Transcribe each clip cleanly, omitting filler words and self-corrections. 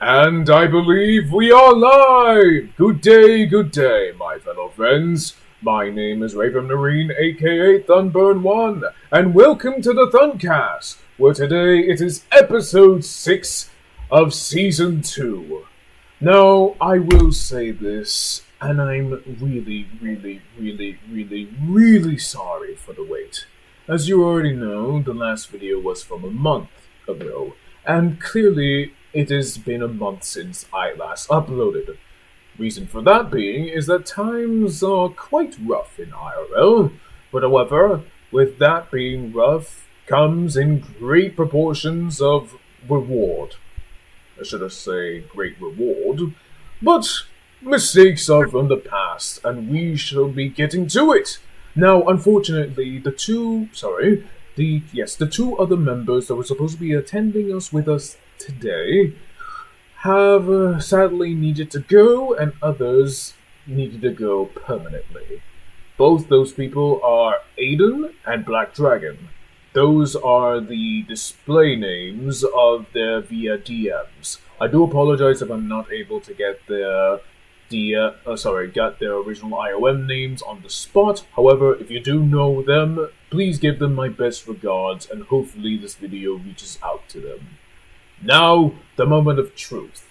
And I believe we are live! Good day, my fellow friends. My name is Raven Marine, aka Thunburn1, and welcome to the Thuncast, where today it is episode 6 of season 2. Now, I will say this, and I'm really sorry for the wait. As you already know, the last video was from a month ago, and clearly it has been a month since I last uploaded. Reason for that being is that times are quite rough in IRL, but however, with that being rough comes in great proportions of reward. I should say great reward, but mistakes are from the past, and we shall be getting to it. Now, unfortunately, the two other members that were supposed to be attending us with us today have sadly needed to go, and others needed to go permanently. Both those people are Aiden and Black Dragon. Those are the display names of their via DMs. I do apologize if I'm not able to get their got their original IOM names on the spot. However, if you do know them, please give them my best regards, and hopefully this video reaches out to them. Now, the moment of truth.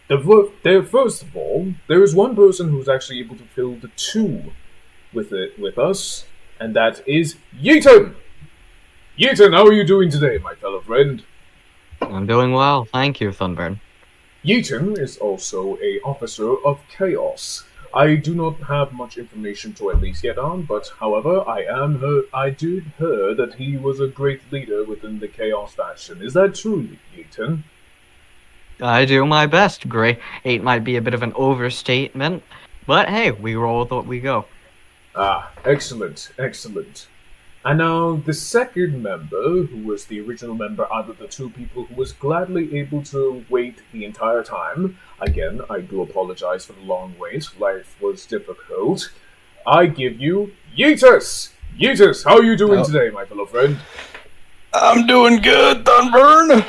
First of all, there is one person who's actually able to fill the 2 with us, and that is Yeetun! Yeetun, how are you doing today, my fellow friend? I'm doing well, thank you, Thunburn. Yeetun is also a officer of Chaos. I do not have much information to at least get on, but however, I did hear that he was a great leader within the Chaos faction. Is that true, Yeetun? I do my best. Great 8 might be a bit of an overstatement, but hey, we roll with what we go. Ah, excellent. And now, the second member, who was the original member out of the 2 people who was gladly able to wait the entire time. Again, I do apologize for the long wait. Life was difficult. I give you Yeetus! Yeetus, how are you doing today, my fellow friend? I'm doing good, Thunburn!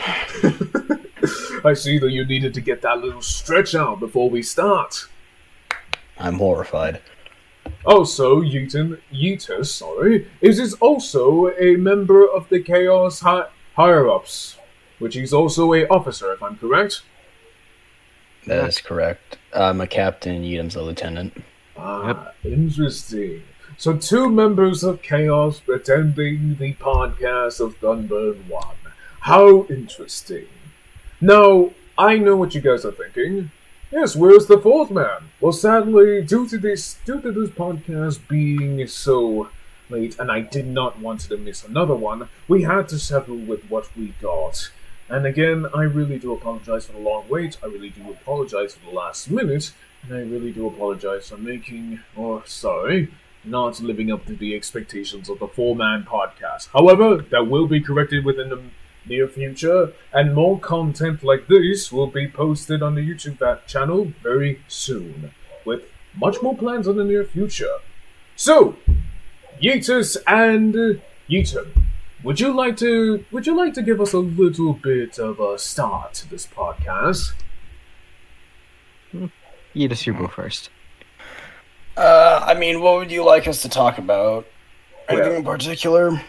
I see that you needed to get that little stretch out before we start. I'm horrified. Also, Yeetus, is also a member of the Chaos higher-ups, which he's also a officer, if I'm correct. That is correct. I'm a captain, Yeetum's a lieutenant. Interesting. So 2 members of Chaos attending the podcast of Thunburn1. How interesting. Now, I know what you guys are thinking. Yes, where's the 4th man? Well, sadly, due to this podcast being so late, and I did not want to miss another one, we had to settle with what we got. And again, I really do apologize for the long wait, I really do apologize for the last minute, and I really do apologize for not living up to the expectations of the 4-man podcast. However, that will be corrected within the near future, and more content like this will be posted on the YouTube channel very soon, with much more plans in the near future. So, Yeetus and Yeetun, would you like to give us a little bit of a start to this podcast? Yeetus, you go first. What would you like us to talk about? Anything in particular?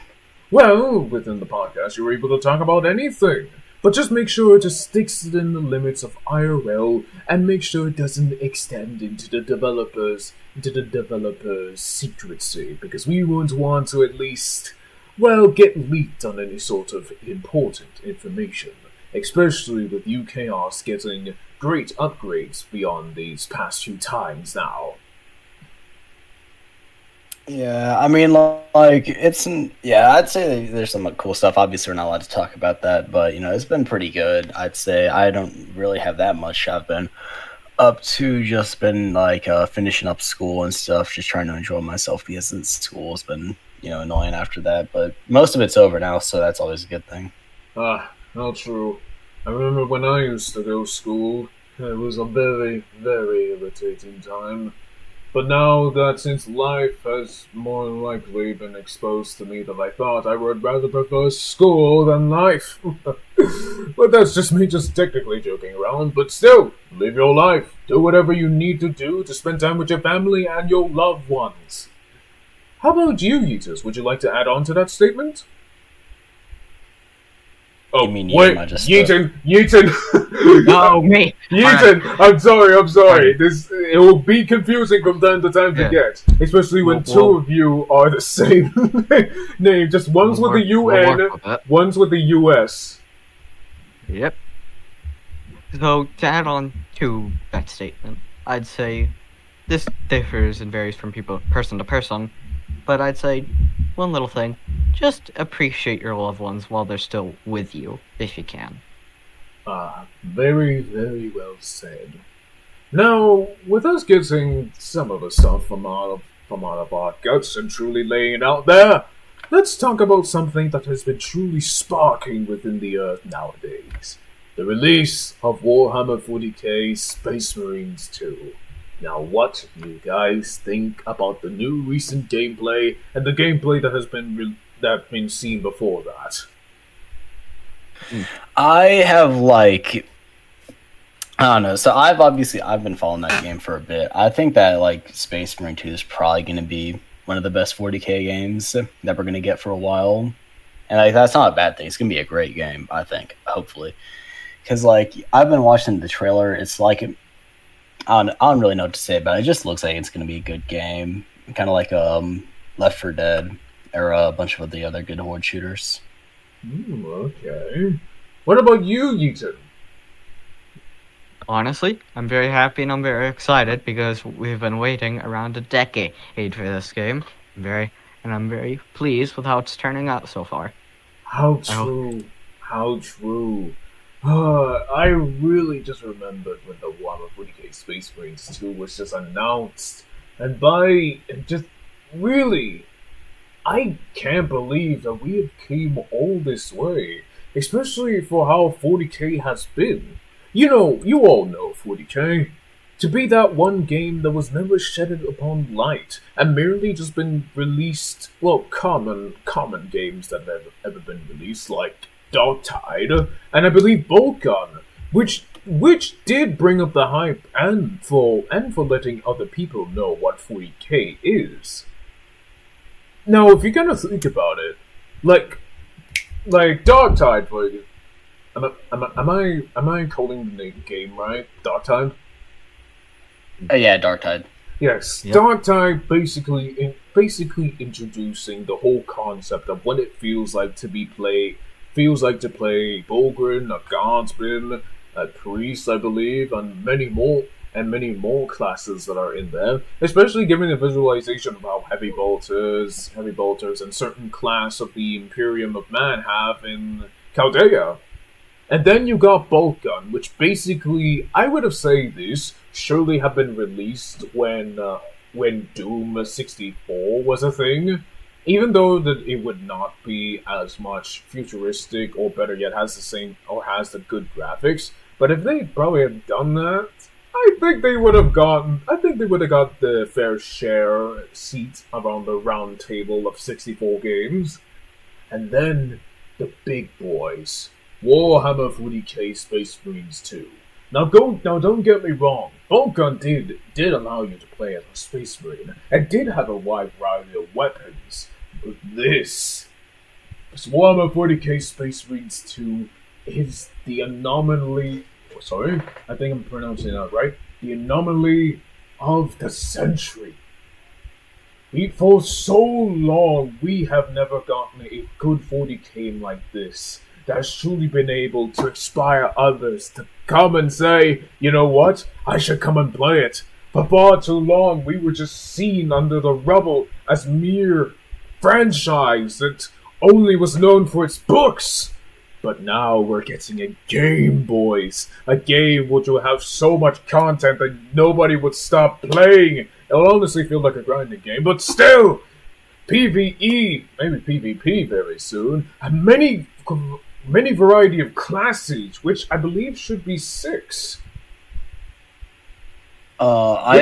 Well, within the podcast, you're able to talk about anything. But just make sure it sticks within the limits of IRL, and make sure it doesn't extend into the developers' secrecy, because we won't want to at least, get leaked on any sort of important information. Especially with UKRs getting great upgrades beyond these past few times now. Yeah, I'd say there's some cool stuff. Obviously, we're not allowed to talk about that, but, it's been pretty good. I'd say I don't really have that much. I've been up to just been, finishing up school and stuff, just trying to enjoy myself because school's been, annoying after that. But most of it's over now, so that's always a good thing. Not true. I remember when I used to go to school, it was a very, very irritating time. But now that since life has more likely been exposed to me than I thought, I would rather prefer school than life. But that's just me just technically joking around. But still, live your life. Do whatever you need to do to spend time with your family and your loved ones. How about you, Yeetus? Would you like to add on to that statement? Oh, You mean wait, Yeetun! No, me. Yeetun! Alright. I'm sorry. It will be confusing from time to time to get, especially when two of you are the same name. Just one's with the UN, one's with the US. Yep. So, to add on to that statement, I'd say this differs and varies from person to person, but I'd say one little thing, just appreciate your loved ones while they're still with you, if you can. Very, very well said. Now, with us getting some of the stuff from out of our guts and truly laying it out there, let's talk about something that has been truly sparking within the earth nowadays. The release of Warhammer 40k Space Marines 2. Now, what do you guys think about the new recent gameplay and the gameplay that has been seen before that? I have I don't know. So I've been following that game for a bit. I think that Space Marine 2 is probably going to be one of the best 40k games that we're going to get for a while. And that's not a bad thing. It's going to be a great game, I think, hopefully. Because I've been watching the trailer. It's I don't really know what to say about it. It just looks like it's going to be a good game. Kind of like Left 4 Dead or a bunch of the other good horde shooters. Okay. What about you, Yeetun? Honestly, I'm very happy and I'm very excited because we've been waiting around a decade for this game. I'm very pleased with how it's turning out so far. How true. How true. I really just remembered when the Warhammer 40k Space Marines 2 was just announced. I can't believe that we have came all this way. Especially for how 40k has been. You all know 40k. To be that one game that was never shedded upon light, and merely just been released, common games that have ever been released, like Darktide, and I believe Boltgun, which did bring up the hype and for letting other people know what 40k is. Now, if you're gonna think about it, like Darktide, for you, am I calling the game right? Darktide. Yeah, Darktide. Yes, yep. Darktide basically introducing the whole concept of what it feels like to play Bolgrin, a Guardsman, a Priest, I believe, and many more classes that are in there. Especially given the visualization of how heavy bolters, and certain class of the Imperium of Man have in Chaldea. And then you got Boltgun, which basically, I would have said this surely have been released when Doom 64 was a thing. Even though that it would not be as much futuristic, or better yet, has the good graphics. But if they probably had done that, I think they would have got the fair share seat around the round table of 64 games. And then the big boys. Warhammer 40k Space Marines 2. Now don't get me wrong, Boltgun did allow you to play as a Space Marine, and did have a wide variety of weapons. But this Warhammer 40k Space Marines 2 is the anomaly... Sorry, I think I'm pronouncing that right. The anomaly of the century. For so long, we have never gotten a good 40k like this that has truly been able to inspire others to come and say, you know what, I should come and play it. For far too long, we were just seen under the rubble as mere franchise that only was known for its books. But now we're getting a game, boys. A game which will have so much content that nobody would stop playing. It'll honestly feel like a grinding game, but still, PvE, maybe PvP very soon, and many variety of classes, which I believe should be 6. I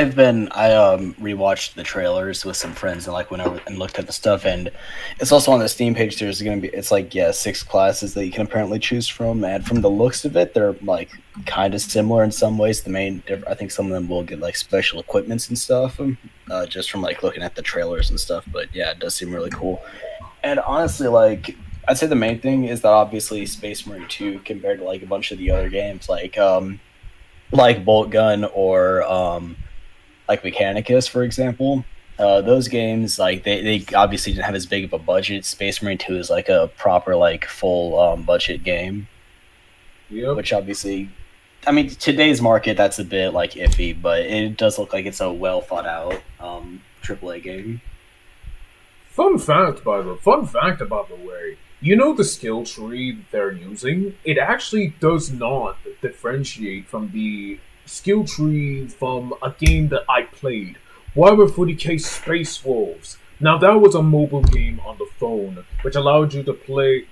rewatched the trailers with some friends and like went over and looked at the stuff, and it's also on the Steam page. There's gonna be, it's like, yeah, 6 classes that you can apparently choose from, and from the looks of it, they're like kind of similar in some ways. I think some of them will get like special equipments and stuff, just from like looking at the trailers and stuff. But yeah, it does seem really cool. And honestly, like, I'd say the main thing is that obviously Space Marine 2 compared to like a bunch of the other games, like Bolt Gun or like Mechanicus, for example. Those games, like they obviously didn't have as big of a budget. Space Marine 2 is like a proper, like, full budget game. Yep. Which obviously, I mean, today's market, that's a bit like iffy, but it does look like it's a well thought out AAA game. Fun fact about the way, you know the skill tree they're using? It actually does not differentiate from the skill tree from a game that I played, Warhammer 40k Space Wolves. Now that was a mobile game on the phone, which allowed you to play,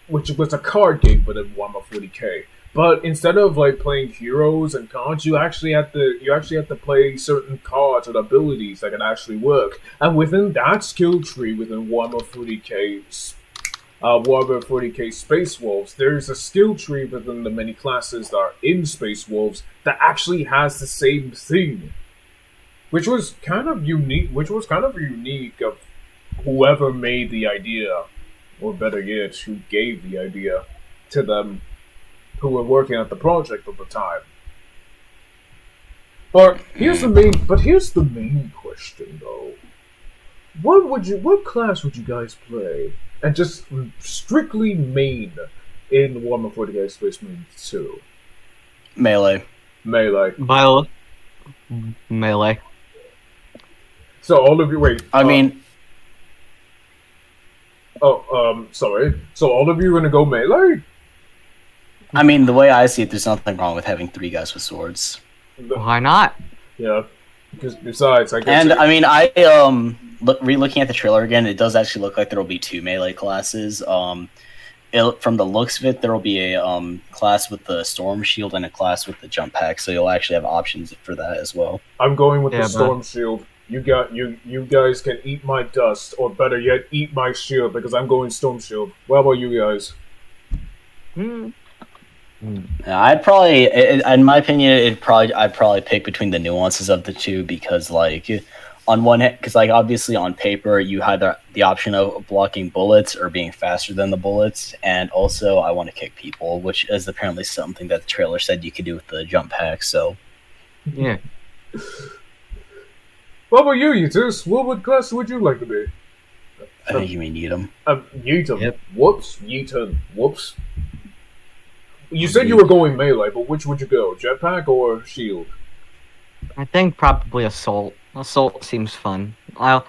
which was a card game within Warhammer 40k. But instead of like playing heroes and cards, you actually had to play certain cards and abilities that can actually work. And within that skill tree within Warhammer 40k Space Wolves, there's a skill tree within the many classes that are in Space Wolves that actually has the same thing, which was kind of unique. Of whoever made the idea, or better yet, who gave the idea to them, who were working at the project at the time. But here's the main question though. What class would you guys play? And just strictly main in Warhammer 40k Space Marine 2. Melee. Melee. Melee. So all of you wait. Sorry. So all of you are gonna go melee? I mean, the way I see it, there's nothing wrong with having 3 guys with swords. Why not? Yeah. Because besides, I guess. And re-looking at the trailer again, it does actually look like there will be 2 melee classes. From the looks of it, there will be a class with the storm shield and a class with the jump pack, so you'll actually have options for that as well. I'm going with the storm shield. You guys can eat my dust, or better yet, eat my shield, because I'm going storm shield. What about you guys? I'd probably, in my opinion, I'd probably pick between the nuances of the two, because like on one hand, because like obviously on paper you had the option of blocking bullets or being faster than the bullets, and also I want to kick people, which is apparently something that the trailer said you could do with the jump pack. So yeah. What about you, Yeetus? What class would you like to be? I think you mean Yeetum. Yeetum. Yep. Whoops. Yeetun. Whoops. You said you were going melee, but which would you go? Jetpack or shield? I think probably assault. Assault seems fun. I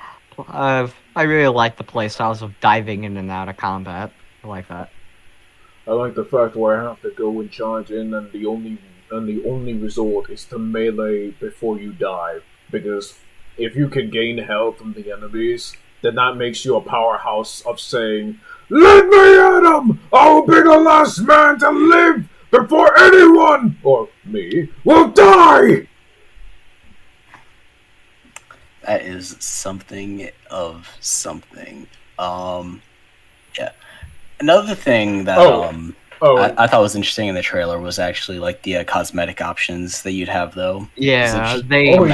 really like the playstyles of diving in and out of combat. I like that. I like the fact where I have to go and charge in, and the only resort is to melee before you die. Because if you can gain health from the enemies, then that makes you a powerhouse of saying, "Let me at him! I'll be the last man to live before anyone, or me, will die!" That is something of something. Yeah. Another thing that I thought was interesting in the trailer was actually like the cosmetic options that you'd have, though. Yeah, They showed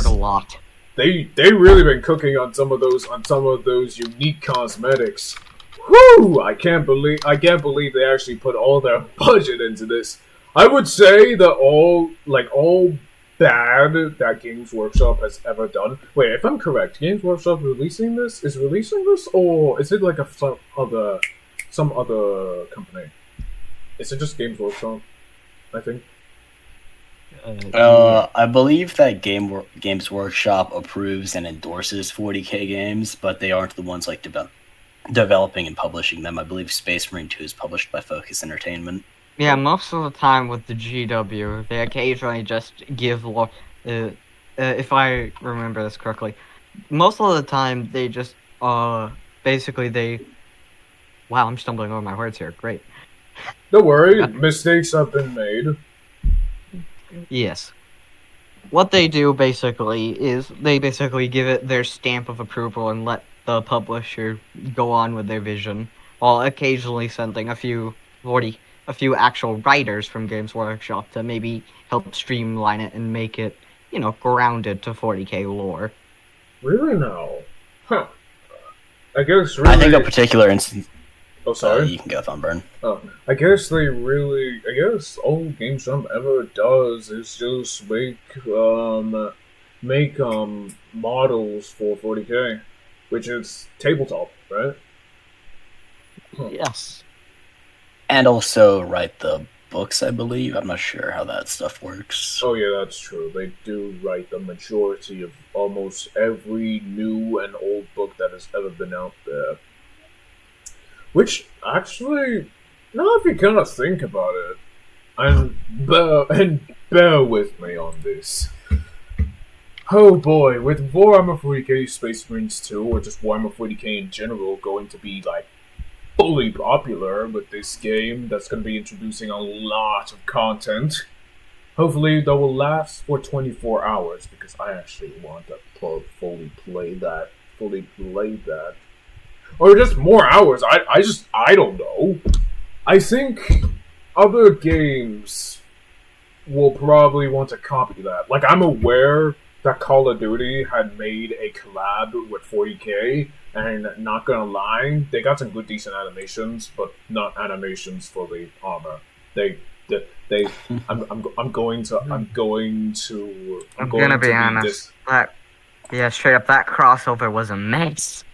a lot. They really been cooking on some of those unique cosmetics. Whoo! I can't believe they actually put all their budget into this. I would say that all bad that Games Workshop has ever done. Wait, if I'm correct, Games Workshop is releasing this, or is it like some other company? Is it just Games Workshop? I think. I believe that Games Workshop approves and endorses 40k games, but they aren't the ones like developing and publishing them. I believe Space Marine 2 is published by Focus Entertainment. Yeah, most of the time with the GW, they occasionally just give, if I remember this correctly, most of the time they just, basically they, wow, I'm stumbling over my words here, great. Don't worry, mistakes have been made. Yes. What they do basically is they basically give it their stamp of approval and let the publisher go on with their vision, while occasionally sending a few actual writers from Games Workshop to maybe help streamline it and make it, grounded to 40k lore. Really now? Huh. I guess really... I think a particular instance... Oh, sorry? You can go, Thunburn. Oh, I guess all Game Jump ever does is just make models for 40k, which is tabletop, right? Huh. Yes. And also write the books, I believe. I'm not sure how that stuff works. Oh yeah, that's true. They do write the majority of almost every new and old book that has ever been out there. Which, actually, now if you kind of think about it, and bear with me on this. Oh boy, with Warhammer 40k Space Marines 2, or just Warhammer 40k in general, going to be, like, fully popular with this game that's going to be introducing a lot of content. Hopefully that will last for 24 hours, because I actually want to fully play that. Or just more hours. I don't know. I think other games will probably want to copy that. Like, I'm aware that Call of Duty had made a collab with 40k, and not gonna lie, they got some good decent animations, but not animations for the armor. I'm going to be honest. Straight up, that crossover was a mess.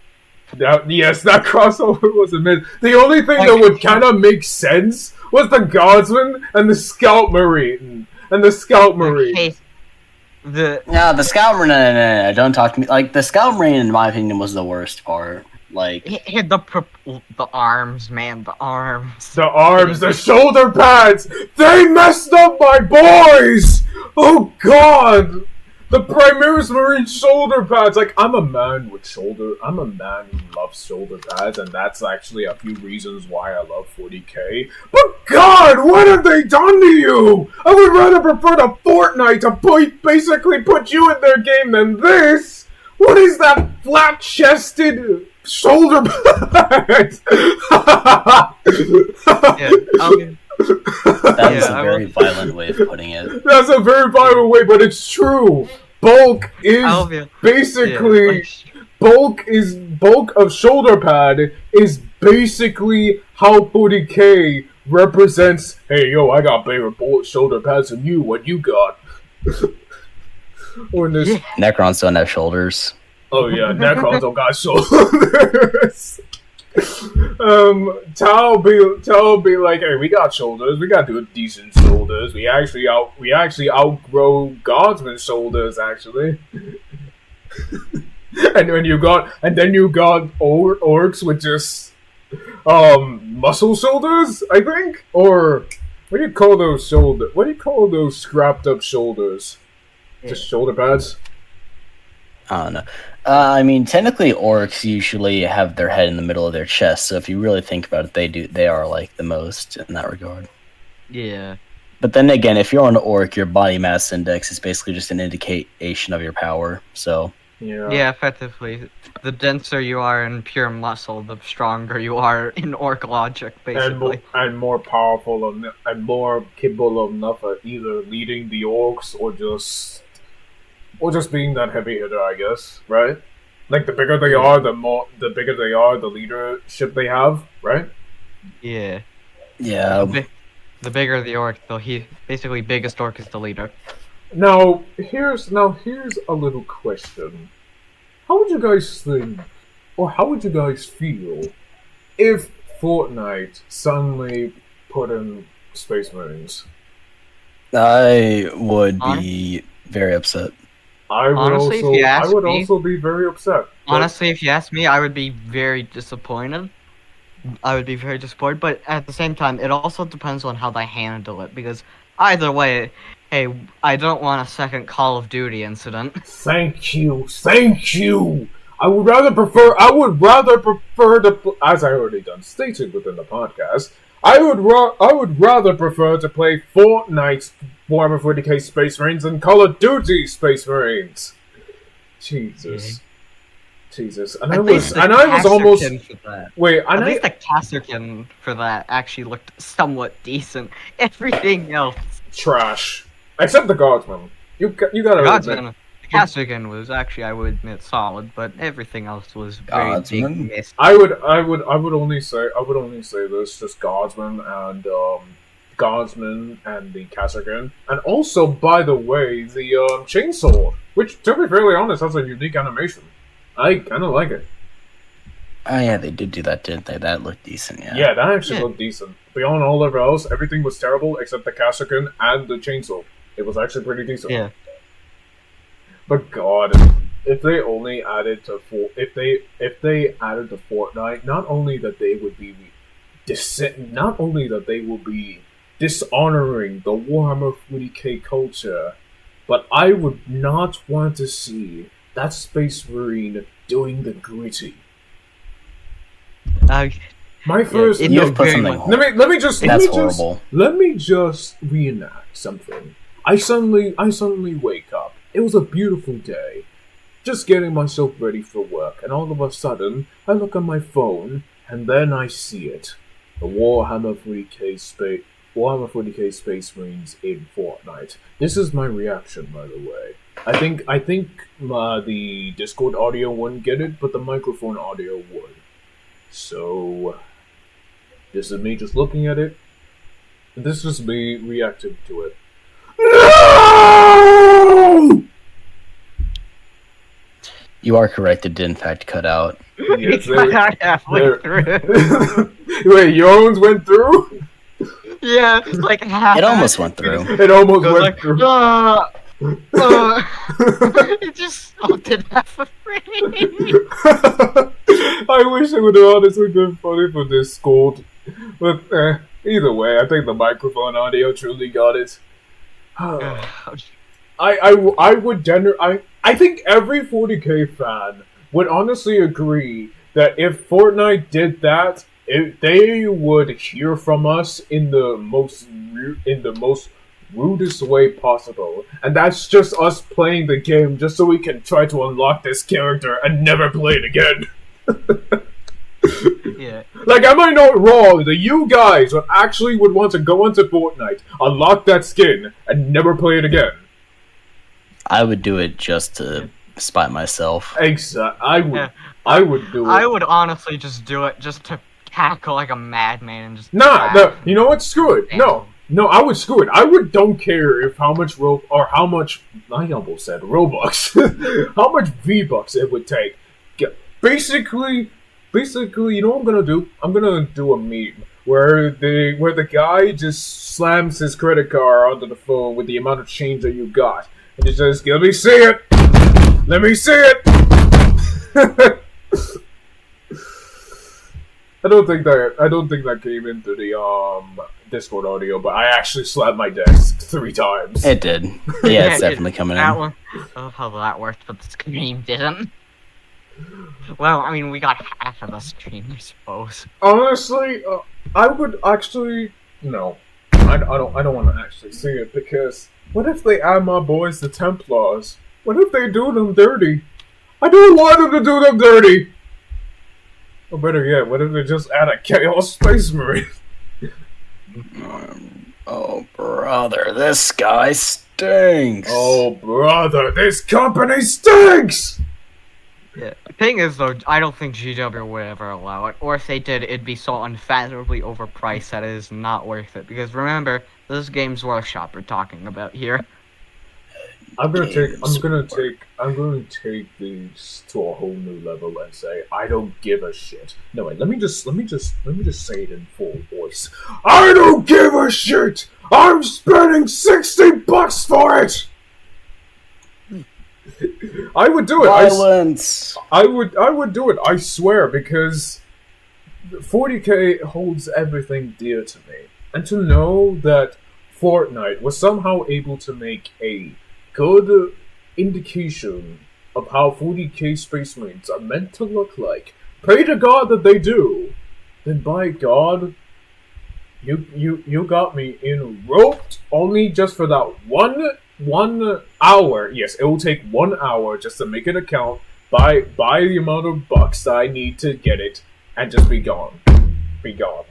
Yes, that crossover was a myth. The only thing that would kind of make sense was the Guardsman and the Scout Marine. The Scout Marine. No, don't talk to me. Like, the Scout Marine, in my opinion, was the worst part. Like, the arms, man, the arms. The arms, the shoulder pads! They messed up my boys! Oh god! The Primaris Marine shoulder pads! Like, I'm a man who loves shoulder pads, and that's actually a few reasons why I love 40k. But god, what have they done to you? I would rather prefer to Fortnite to basically put you in their game than this! What is that flat-chested shoulder pads? That's a very violent way of putting it. That's a very violent way, but it's true. Bulk is basically bulk of shoulder pad is basically how 40k represents. Hey, yo, I got bigger shoulder pads than you. What you got? Or in this, Necrons don't have shoulders. Oh yeah, Necrons don't got shoulders. Tal be like, hey, we got shoulders. We got decent shoulders. We actually outgrow Guardsman's shoulders, actually. and then you got orcs with just muscle shoulders, I think. Or what do you call those shoulders? What do you call those scrapped up shoulders? Just shoulder pads. I don't know. I mean, technically, orcs usually have their head in the middle of their chest. So if you really think about it, they are like the most in that regard. Yeah. But then again, if you're an orc, your body mass index is basically just an indication of your power. So yeah, effectively, the denser you are in pure muscle, the stronger you are in orc logic, basically. And more powerful and more capable enough of either leading the orcs or just being that heavy hitter, I guess, right? Like, the bigger they are, the leadership they have, right? Yeah. Yeah. The bigger the orc, basically biggest orc is the leader. Now here's a little question. How would you guys think, or how would you guys feel if Fortnite suddenly put in Space Marines? I would be very upset. I would also be very upset. Honestly, if you ask me, I would be very disappointed. But at the same time, it also depends on how they handle it, because either way, hey, I don't want a second Call of Duty incident. Thank you. I would rather prefer to, as I already stated within the podcast, I would rather prefer to play Fortnite Warhammer 40k Space Marines and Call of Duty Space Marines. Jesus. Jesus. And I was almost... For that. Wait, and At least the Kasserkin for that actually looked somewhat decent. Everything else... Trash. Except the Guardsman. You gotta Guardsman, the Kasserkin was actually, I would admit, solid, but everything else was very big miss. I would only say this, just Guardsman and the Kasserkin. And also, by the way, the Chainsaw, which, to be fairly honest, has a unique animation. I kinda like it. Oh yeah, they did do that, didn't they? That looked decent, yeah. Yeah, that actually looked decent. Beyond all of else, everything was terrible except the Kasserkin and the Chainsaw. It was actually pretty decent. Yeah. But God, if they only added to Fortnite, not only that they would be dishonoring the Warhammer 40k culture, but I would not want to see that Space Marine doing the gritty. My first. Let me just reenact something. I suddenly wake up. It was a beautiful day, just getting myself ready for work, and all of a sudden I look on my phone, and then I see it: the Warhammer 40k Space Marines in Fortnite. This is my reaction, by the way. I think the Discord audio wouldn't get it, but the microphone audio would. So, this is me just looking at it, and this is me reacting to it. No! You are correct, it did in fact cut out. Yes, halfway through. Wait, yours went through? Yeah, like half. It almost went through. It almost went through. It just stopped at half a frame. I wish it would have honestly been funny for Discord. But either way, I think the microphone audio truly got it. I think every 40k fan would honestly agree that if Fortnite did that, they would hear from us in the most rudest way possible, and that's just us playing the game just so we can try to unlock this character and never play it again. Yeah. Like, am I not wrong that you guys would want to go onto Fortnite, unlock that skin, and never play it again? I would do it just to spite myself. Exactly. I would do it. I would honestly just do it just to cackle like a madman and just... No, you know what? Screw it. No, I would screw it. don't care if how much I almost said Robux, how much V-Bucks it would take. Basically, you know what I'm gonna do? I'm gonna do a meme where the guy just slams his credit card onto the phone with the amount of change that you got, and he says, "Let me see it. Let me see it." I don't think that came into the Discord audio, but I actually slapped my desk 3 times. It did. Yeah, it's definitely coming that in. One, oh, how that worked, but the scream didn't. Well, I mean, we got half of the stream, I suppose. Honestly, I would actually no. I don't want to actually see it, because what if they add my boys the Templars? What if they do them dirty? I don't want them to do them dirty. Or better yet, what if they just add a Chaos Space Marine? Oh brother, this guy stinks. Oh brother, this company stinks. Yeah. The thing is, though, I don't think GW would ever allow it. Or if they did, it'd be so unfathomably overpriced that it is not worth it. Because remember, this is Games Workshop we're talking about here. I'm going to take these to a whole new level and say I don't give a shit. No wait, let me just say it in full voice. I don't give a shit. I'm spending $60 for it. I would do it. Violence. I would do it. I swear, because 40k holds everything dear to me, and to know that Fortnite was somehow able to make a good indication of how 40k Space Marines are meant to look like. Pray to God that they do. Then by God, you got me enroped on only just for that one hour. Yes, it will take 1 hour just to make an account, buy the amount of bucks that I need to get it, and just be gone. Be gone.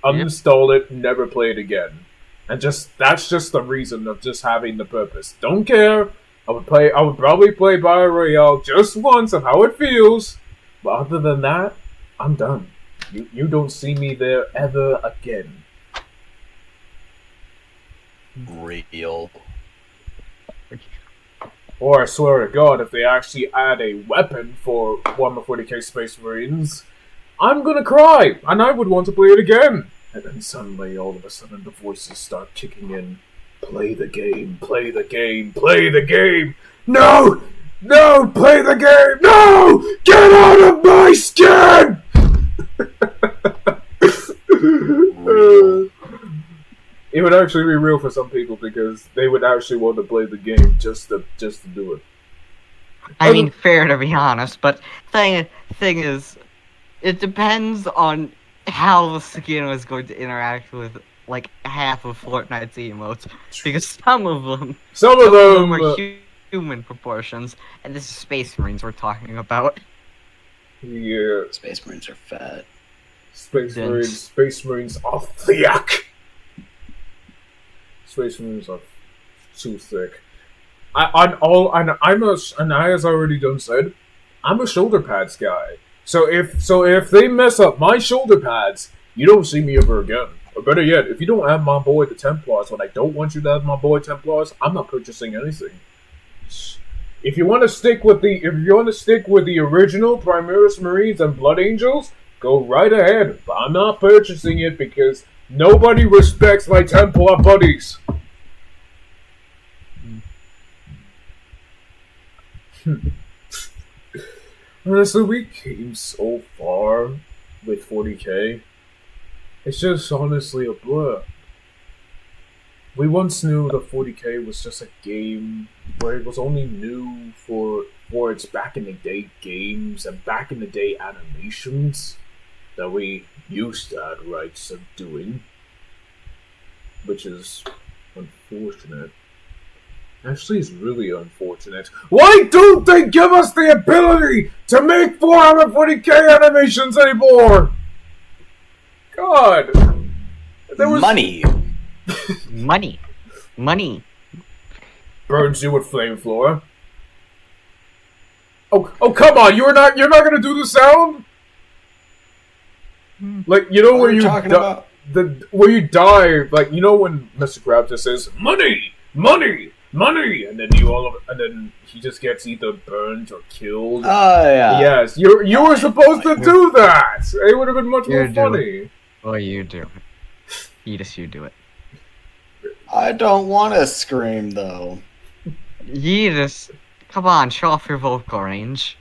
Uninstall it, never play it again. And that's just the reason of just having the purpose. Don't care. I would probably play Battle Royale just once of how it feels. But other than that, I'm done. You don't see me there ever again. Real. Or I swear to God, if they actually add a weapon for Warhammer 40k Space Marines, I'm gonna cry, and I would want to play it again. And then suddenly, all of a sudden, the voices start kicking in. Play the game, play the game, play the game! No! No! Play the game! No! Get out of my skin! It would actually be real for some people because they would actually want to play the game just to do it. I mean, fair to be honest, but thing is, it depends on how the skin is going to interact with like half of Fortnite's emotes, because some of them are human proportions, and this is Space Marines we're talking about. Yeah, Space Marines are fat. Space Marines are thick. Space Marines are too thick. And as I already done said, I'm a shoulder pads guy. So if they mess up my shoulder pads, you don't see me ever again. Or better yet, if you don't add my boy to Templars when I don't want you to add my boy Templars, I'm not purchasing anything. If you want to stick with the original Primaris Marines and Blood Angels, go right ahead. But I'm not purchasing it because nobody respects my Templar buddies. So we came so far with 40k. It's just honestly a blur. We once knew that 40k was just a game where it was only new for its back in the day games and back in the day animations that we used to have rights of doing, which is unfortunate. Actually, it's really unfortunate. Why don't they give us the ability to make 440k animations anymore? God. There was money. Money. Burns you with flame floor. Oh, come on! You're not gonna do the sound? Like, you know What where are you you talking about? where you die, like, you know when Mr. Krabs just says money, money, money, and then and then he just gets either burned or killed. Oh yeah. Yes, you were supposed to do that. It would have been much more funny. Oh, you do. Yeetus, you do it. I don't want to scream though. Yeetus, come on, show off your vocal range.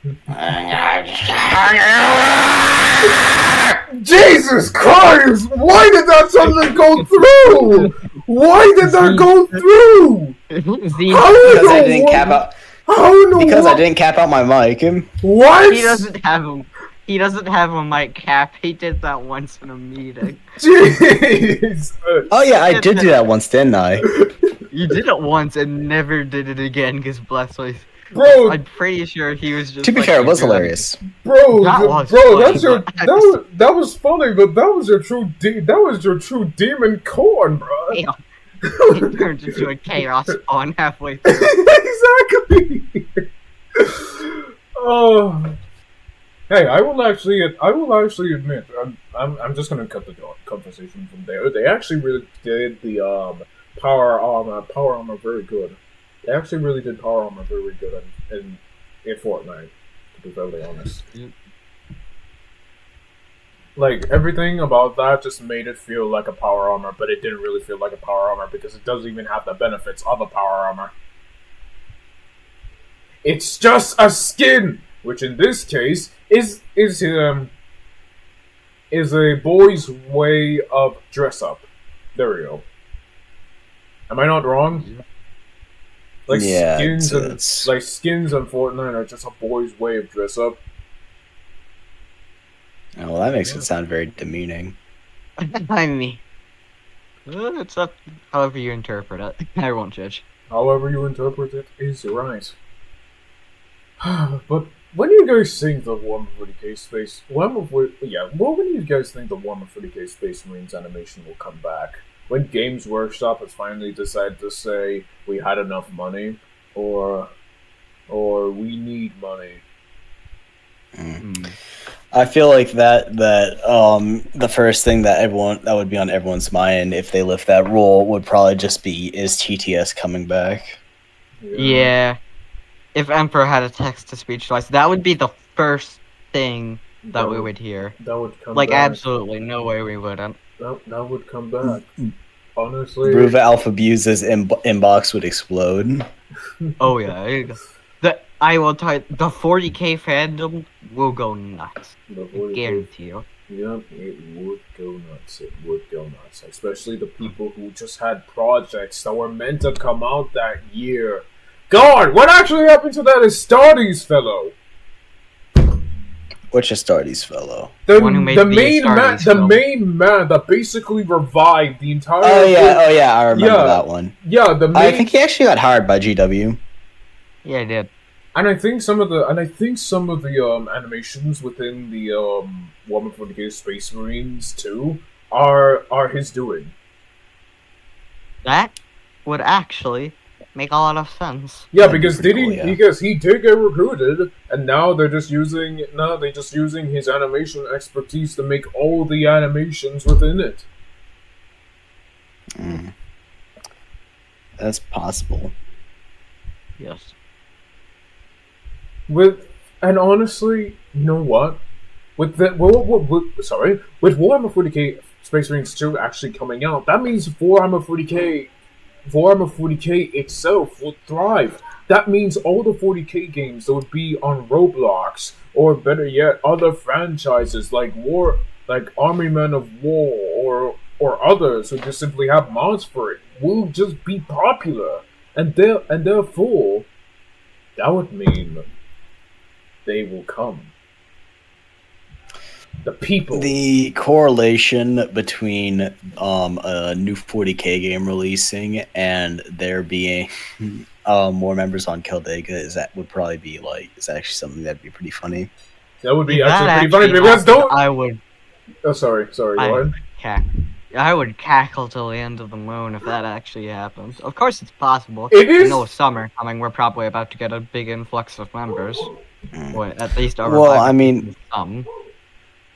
Jesus Christ! Why did that suddenly go through? Why did that go through? Because I didn't cap out. I didn't cap out my mic. What? He doesn't have a mic cap. He did that once in a meeting. Jeez. Oh yeah, I did do that once, didn't I? You did it once and never did it again because Bro, I'm pretty sure he was just. To be fair, it was hilarious. Bro, that was funny, but that was your true demon corn, bro. Damn. It turned into a chaos spawn halfway through. Exactly. Oh. Hey, I will actually admit, I'm just gonna cut the conversation from there. They actually really did the power armor very good. They actually really did power armor very good in Fortnite, to be totally honest. Like, everything about that just made it feel like a power armor, but it didn't really feel like a power armor because it doesn't even have the benefits of a power armor. It's just a skin, which in this case is a boy's way of dress up. There we go. Am I not wrong? Like, yeah, skins on Fortnite are just a boy's way of dress up. Oh, well, that makes it sound very demeaning. I mean, It's up however you interpret it. I won't judge. However you interpret it is right. But when do you guys think the Warhammer 40k Space? When do you guys think the Warhammer 40k Space Marines animation will come back? When Games Workshop has finally decided to say we had enough money, or we need money. I feel like that the first thing that would be on everyone's mind if they lift that rule would probably just be, is TTS coming back? Yeah. If Emperor had a text-to-speech device, that would be the first thing that we would hear. That would come like, back. absolutely, no way we wouldn't. That would come back. Honestly. Bruva Alpha Buse's inbox would explode. Oh yeah. I will tell you, the 40k fandom will go nuts. I guarantee you. Yep, it would go nuts. It would go nuts. Especially the people who just had projects that were meant to come out that year. God, what actually happened to that Astartes fellow? Which Astartes fellow? The main main man that basically revived the entire. Oh yeah, I remember that one. Yeah, I think he actually got hired by GW. Yeah, he did. And I think some of the animations within the Warhammer 40k Space Marines too are his doing. That would actually make a lot of sense. Yeah, because he did get recruited, and now they're just using his animation expertise to make all the animations within it. That's possible. Yes. And honestly, you know what? With Warhammer 40k Space Marines 2 actually coming out, that means Warhammer 40k itself will thrive. That means all the 40k games that would be on Roblox, or better yet, other franchises like Army Men of War or others who just simply have mods for it, will just be popular, and therefore that would mean they will come. The people. The correlation between a new 40k game releasing and there being more members on Keldega would probably be is actually something that'd be pretty funny. That would be actually pretty funny because I would. Oh, sorry. Go ahead. I would cackle till the end of the moon if that actually happens. Of course, it's possible. It is. You know, summer coming, we're probably about to get a big influx of members. At least over. Well, I mean, some.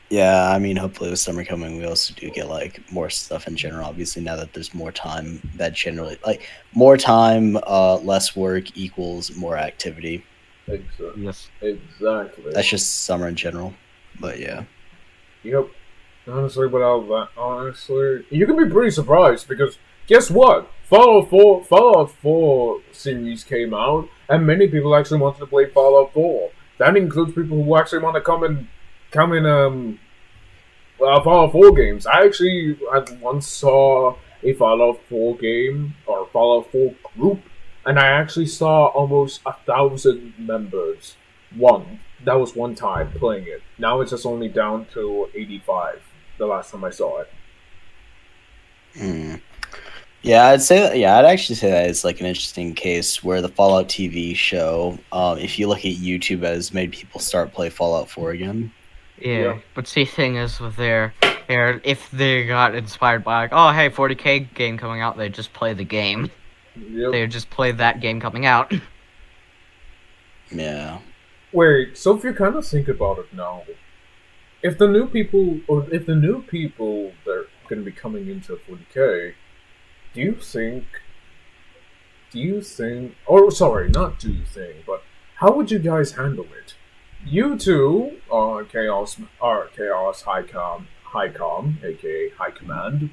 Yeah, I mean, hopefully with summer coming, we also do get more stuff in general. Obviously, now that there's more time, that generally more time, less work equals more activity. Exactly. Yes. Exactly. That's just summer in general, but yeah. Yep. Honestly, you can be pretty surprised because guess what? Fallout 4 series came out, and many people actually wanted to play Fallout 4. That includes people who actually want to come in Fallout 4 games. I once saw a Fallout 4 game or Fallout 4 group, and I actually saw almost 1,000 members. That was one time playing it. Now it's just only down to 85. The last time I saw it. Yeah, I'd actually say that it's an interesting case where the Fallout TV show, if you look at YouTube, has made people start play Fallout 4 again. Yeah, but see, thing is with if they got inspired by oh hey, 40k game coming out, they just play the game. Yep. They just play that game coming out. Yeah. Wait, so if you kind of think about it now, if the new people that are going to be coming into 40k, how would you guys handle it? You two are Chaos High Com, aka High Command.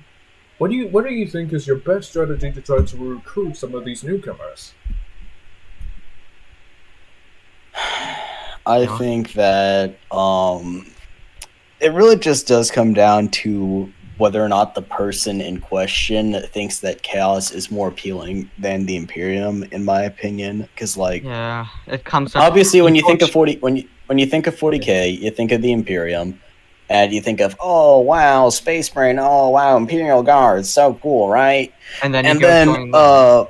What do you think is your best strategy to try to recruit some of these newcomers? I think that it really just does come down to whether or not the person in question thinks that Chaos is more appealing than the Imperium, in my opinion. Because it comes up. Obviously, when you think of 40K, you think of the Imperium. and you think of, oh wow, Space Marine, oh wow, Imperial Guards, so cool, right? And then you And go then, join them.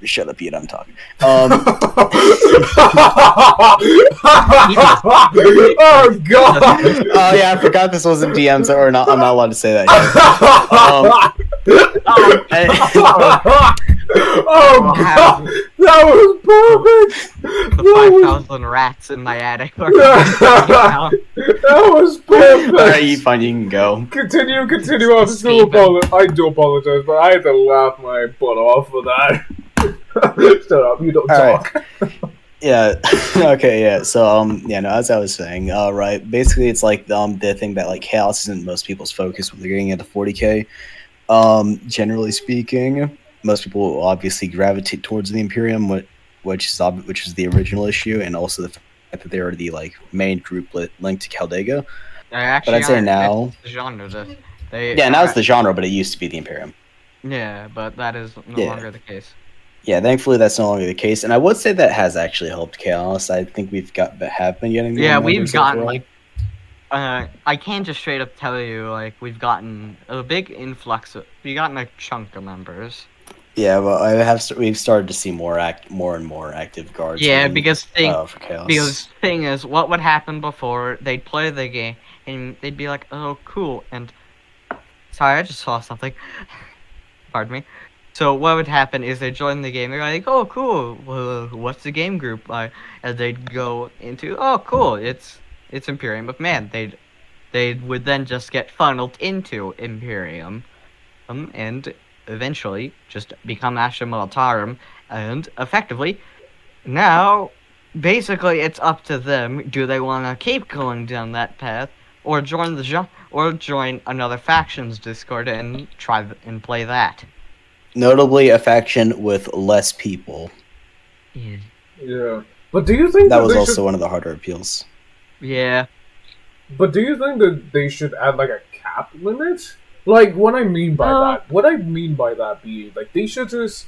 shut up, you I'm talking. Oh god! Oh yeah, I forgot this wasn't DMs or not. I'm not allowed to say that yet. Oh god! That was perfect. The 5,000 rats in my attic. That was perfect. Alright, you fine, you can go. Continue. I do apologize, but I had to laugh my butt off for that. Shut up, you don't talk. Yeah. Okay. Yeah. So no. As I was saying, right. Basically, it's like the thing that like chaos isn't most people's focus when they're getting into 40K. Generally speaking, most people will obviously gravitate towards the Imperium, which is the original issue, and also the fact that they are the like main group linked to Caldega. Actually, But I'd say now, the genre. now it's the genre, but it used to be the Imperium. Yeah, but that is no longer the case. Yeah, thankfully that's no longer the case, and I would say that has actually helped Chaos. I think have been getting. Yeah, we've gotten like. I can't just straight up tell you like we've gotten a big influx. We've gotten a chunk of members. Yeah, well, we've started to see more and more active guards. Yeah, because for Chaos. thing is, what would happen before they'd play the game and they'd be like, "Oh, cool," and sorry, I just saw something. Pardon me. So what would happen is they join the game. They're like, "Oh, cool. Well, what's the game group?" And they'd go into, "Oh, cool. It's Imperium of Man." They would then just get funneled into Imperium, and eventually just become Astra Militarum, and effectively, now, basically, it's up to them. Do they want to keep going down that path, or join another faction's Discord and try and play that? Notably, a faction with less people. Yeah, but do you think that was also one of the harder appeals? Yeah. But do you think that they should add like a cap limit? Like what I mean by that being like they should just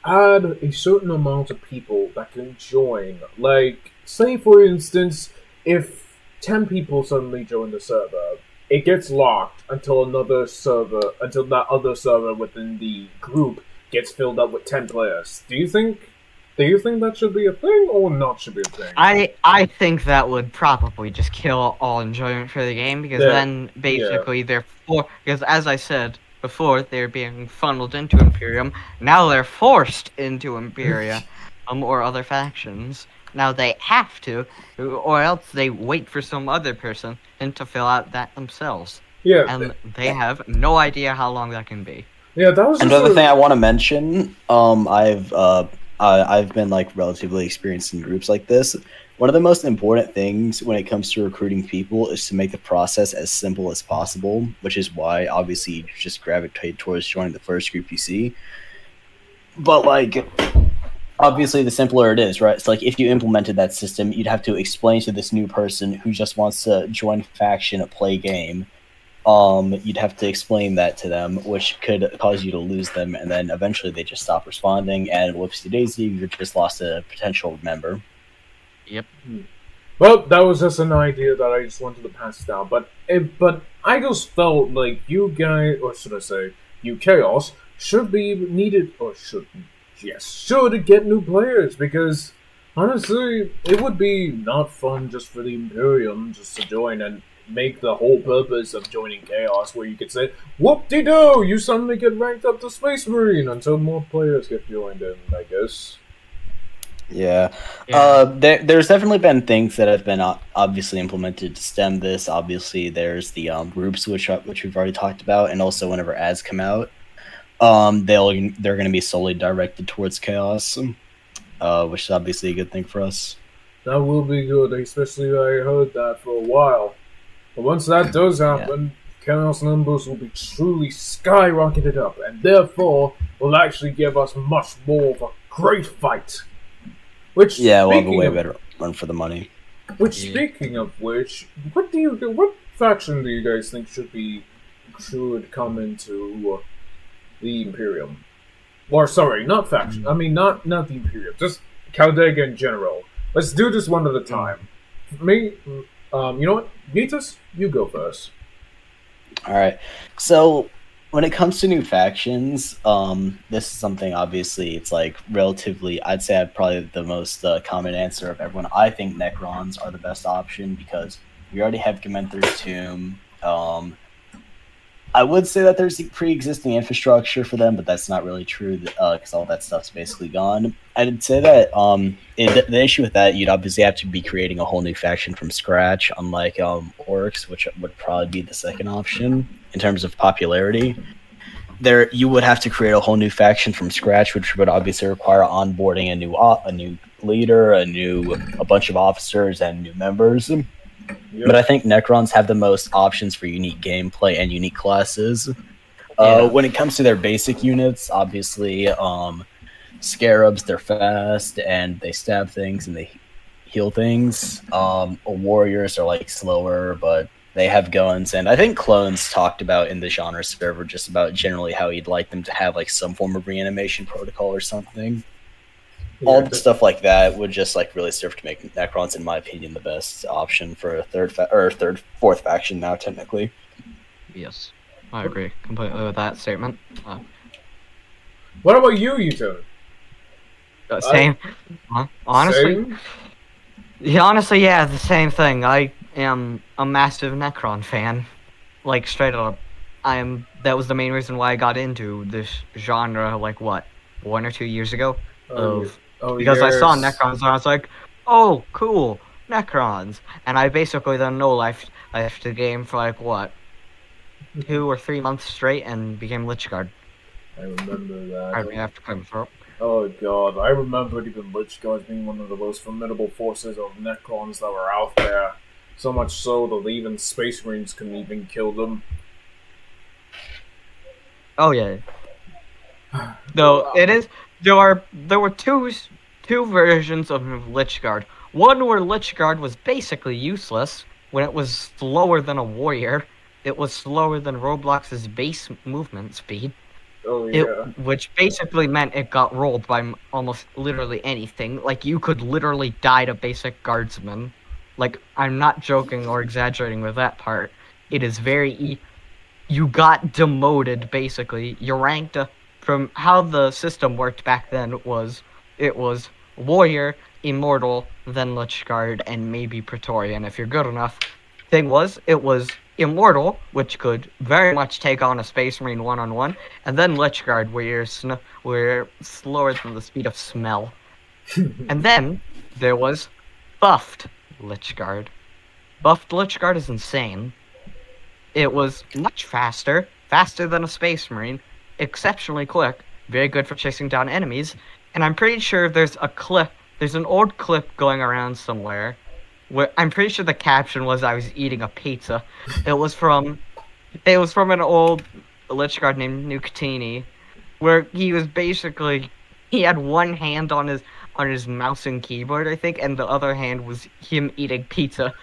add a certain amount of people that can join. Like say for instance, if 10 people suddenly join the server, it gets locked until that other server within the group gets filled up with 10 players. Do you think that should be a thing or not should be a thing? I think that would probably just kill all enjoyment for the game because then basically because as I said before, they're being funneled into Imperium. Now they're forced into Imperia or other factions. Now they have to, or else they wait for some other person to fill out that themselves. Yeah. And they have no idea how long that can be. Yeah, that was another thing I want to mention. I've been like relatively experienced in groups like this. One of the most important things when it comes to recruiting people is to make the process as simple as possible, which is why obviously you just gravitate towards joining the first group you see. But like, obviously the simpler it is, right? It's like if you implemented that system, you'd have to explain to this new person who just wants to join a faction, play game. You'd have to explain that to them, which could cause you to lose them, and then eventually they just stop responding, and whoopsie daisy, you just lost a potential member. Yep. Well, that was just an idea that I just wanted to pass down, but I just felt like you guys, or should I say, you Chaos, should be needed, or should get new players, because honestly, it would be not fun just for the Imperium just to join and make the whole purpose of joining Chaos where you could say, whoop-de-doo, you suddenly get ranked up to Space Marine until more players get joined in, I guess. Yeah. There's definitely been things that have been obviously implemented to stem this. Obviously, there's the groups which we've already talked about, and also whenever ads come out, they're going to be solely directed towards Chaos, which is obviously a good thing for us. That will be good, especially I heard that for a while. But once that does happen, Chaos numbers will be truly skyrocketed up, and therefore will actually give us much more of a great fight. Which we'll have a way better run for the money. Which, speaking of which, what faction do you guys think should come into the Imperium? Or sorry, not faction. I mean, not the Imperium. Just Caldega in general. Let's do this one at a time. For me, You know what? Yeetus, you go first. All right. So when it comes to new factions, this is something obviously it's like relatively. I'd say I'd probably the most common answer of everyone. I think Necrons are the best option because we already have Gementor's Tomb. I would say that there's pre-existing infrastructure for them, but that's not really true because all that stuff's basically gone. I'd say that the issue with that, you'd obviously have to be creating a whole new faction from scratch, unlike Orcs, which would probably be the second option in terms of popularity. There, you would have to create a whole new faction from scratch, which would obviously require onboarding a new leader, a bunch of officers, and new members. Yep. But I think Necrons have the most options for unique gameplay and unique classes. When it comes to their basic units, obviously, Scarabs, they're fast and they stab things and they heal things. Warriors are like slower, but they have guns. And I think Clones talked about in the genre server just about generally how he'd like them to have like some form of reanimation protocol or something. All the stuff like that would just like really serve to make Necrons, in my opinion, the best option for a fourth faction now. Technically, Yes, I agree completely with that statement. What about you, Yeetun? Same. Honestly, Same? yeah, the same thing. I am a massive Necron fan. Like straight up, That was the main reason why I got into this genre. Like what, 1 or 2 years ago? Because I saw Necrons and I was like, oh, cool, Necrons. And I basically then left the game for like, what, 2 or 3 months straight and became Lichguard. I remember that. I mean, after playing through. Oh god, I remembered even Lichguards being one of the most formidable forces of Necrons that were out there. So much so that even Space Marines couldn't even kill them. Oh yeah. Though there were two versions of Lichguard. One where Lichguard was basically useless when it was slower than a warrior. It was slower than Roblox's base movement speed. Oh yeah. Which basically meant it got rolled by almost literally anything. Like you could literally die to basic guardsmen. Like I'm not joking or exaggerating with that part. It is you got demoted basically. You ranked from how the system worked back then it was warrior, immortal, then Lichguard, and maybe Praetorian if you're good enough. Thing was, it was immortal, which could very much take on a Space Marine one-on-one, and then Lichguard, where you're slower than the speed of smell. And then there was buffed Lichguard. Buffed Lichguard is insane. It was much faster than a Space Marine, exceptionally quick, very good for chasing down enemies, and I'm pretty sure there's an old clip going around somewhere where I'm pretty sure the caption was I was eating a pizza. It was from an old Lichguard named Nuctini, where he had one hand on his mouse and keyboard, I think, and the other hand was him eating pizza.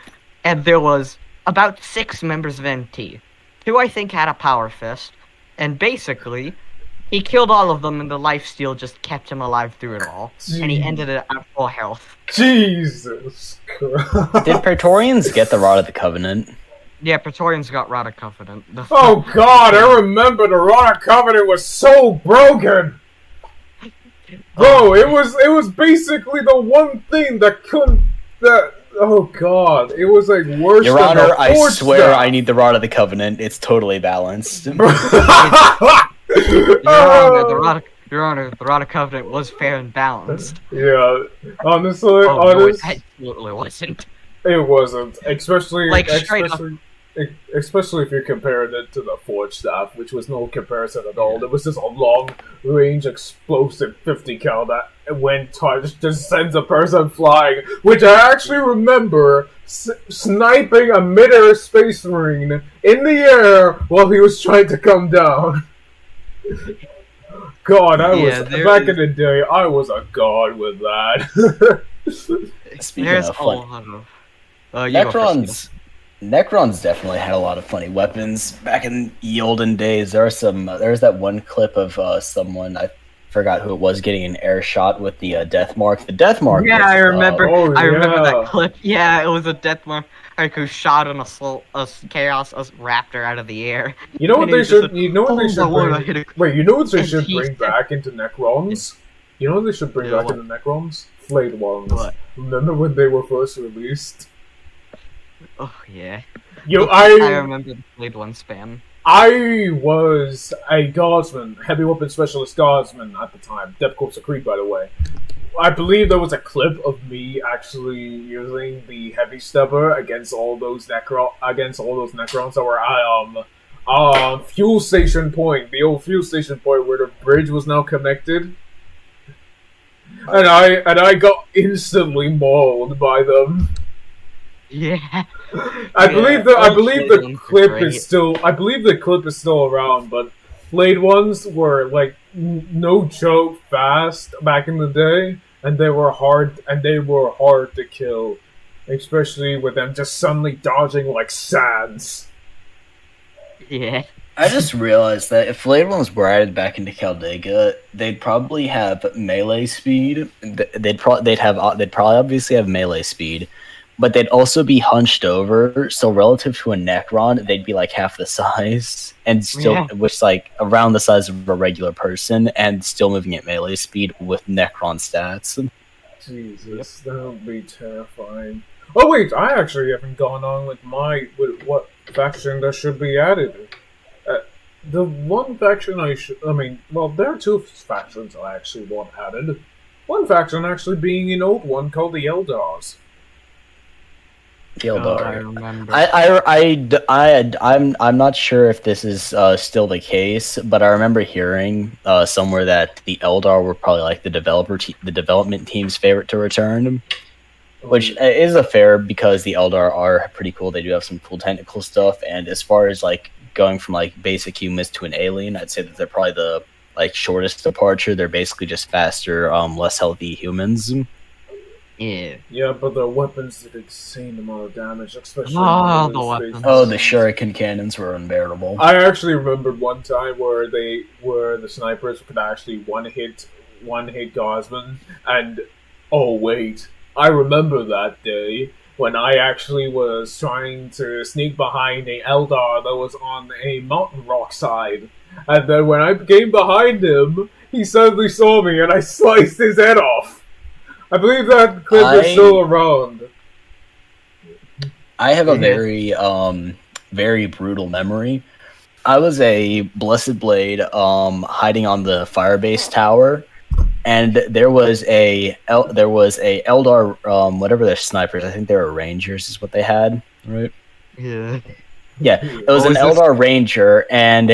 And there was about 6 members of NT. 2 I think had a power fist, and basically he killed all of them and the lifesteal just kept him alive through it all. Jeez. And he ended it at full health. Jesus Christ. Did Praetorians get the Rod of the Covenant? Yeah, Praetorians got Rod of Covenant. Oh god, I remember the Rod of Covenant was so broken! Bro, it was basically the one thing that oh god, it was like worse Your than Honor, the I Forge swear stuff. I need the Rod of the Covenant. It's totally balanced. Your Honor, the Rod of Covenant was fair and balanced. Yeah, honestly, no, it absolutely wasn't. It wasn't, especially especially if you're comparing it to the Forge Staff, which was no comparison at all. There was just a long-range explosive 50 cal that, when touched, just sends a person flying. Which I actually remember sniping a mid-air Space Marine in the air while he was trying to come down. God, back in the day, I was a god with that. Speaking of fun, Necrons definitely had a lot of funny weapons back in the olden days. There's that one clip of someone, I forgot who it was, getting an air shot with the death mark. The death mark. Yeah, I remember. Oh, I remember that yeah. clip. Yeah, it was a death mark who shot a chaos raptor out of the air. You know what And they he just should? said, You know what they "Hold should on, I bring? hit a-" Wait, you know what they And should he bring said- back into Necrons? You know what they should bring Yeah, back what? into Necrons? Flayed ones. What? Remember when they were first released? Oh yeah. Yo, I remember the Blade One spam. I was a guardsman, heavy weapon specialist guardsman at the time. Death Corps of Creed, by the way. I believe there was a clip of me actually using the heavy stubber against all those Necrons that were at fuel station point, the old fuel station point where the bridge was now connected. And I got instantly mauled by them. Yeah. I believe the Blade clip Ones were is still. I believe the clip is still around, but Blade ones were like no joke fast back in the day, and they were hard to kill, especially with them just suddenly dodging like sands. Yeah. I just realized that if Blade ones were added back into Caldega, they'd probably have melee speed. They'd probably obviously have melee speed, but they'd also be hunched over. So relative to a Necron, they'd be like half the size, and still, which like around the size of a regular person, and still moving at melee speed with Necron stats. Jesus, that would be terrifying. Oh wait, I actually haven't gone on with what faction that should be added. The one faction there are two factions I actually want added. One faction actually being an old one called the Eldars. I remember. I'm not sure if this is still the case, but I remember hearing somewhere that the Eldar were probably like the development team's favorite to return, which is a fair because the Eldar are pretty cool. They do have some cool technical stuff, and as far as like going from like basic humans to an alien, I'd say that they're probably the like shortest departure. They're basically just faster, less healthy humans. Yeah. Yeah, but the weapons did insane amount of damage, especially the weapons. Oh, the shuriken cannons were unbearable. I actually remembered one time where the snipers could actually one hit Gosman, and oh wait, I remember that day when I actually was trying to sneak behind a Eldar that was on a mountain rock side, and then when I came behind him, he suddenly saw me and I sliced his head off. I believe that clip is still around. I have a very brutal memory. I was a Blessed Blade hiding on the Firebase tower, and there was a Eldar whatever they're snipers. I think they were Rangers is what they had, right? Yeah. Yeah, it was an Eldar Ranger and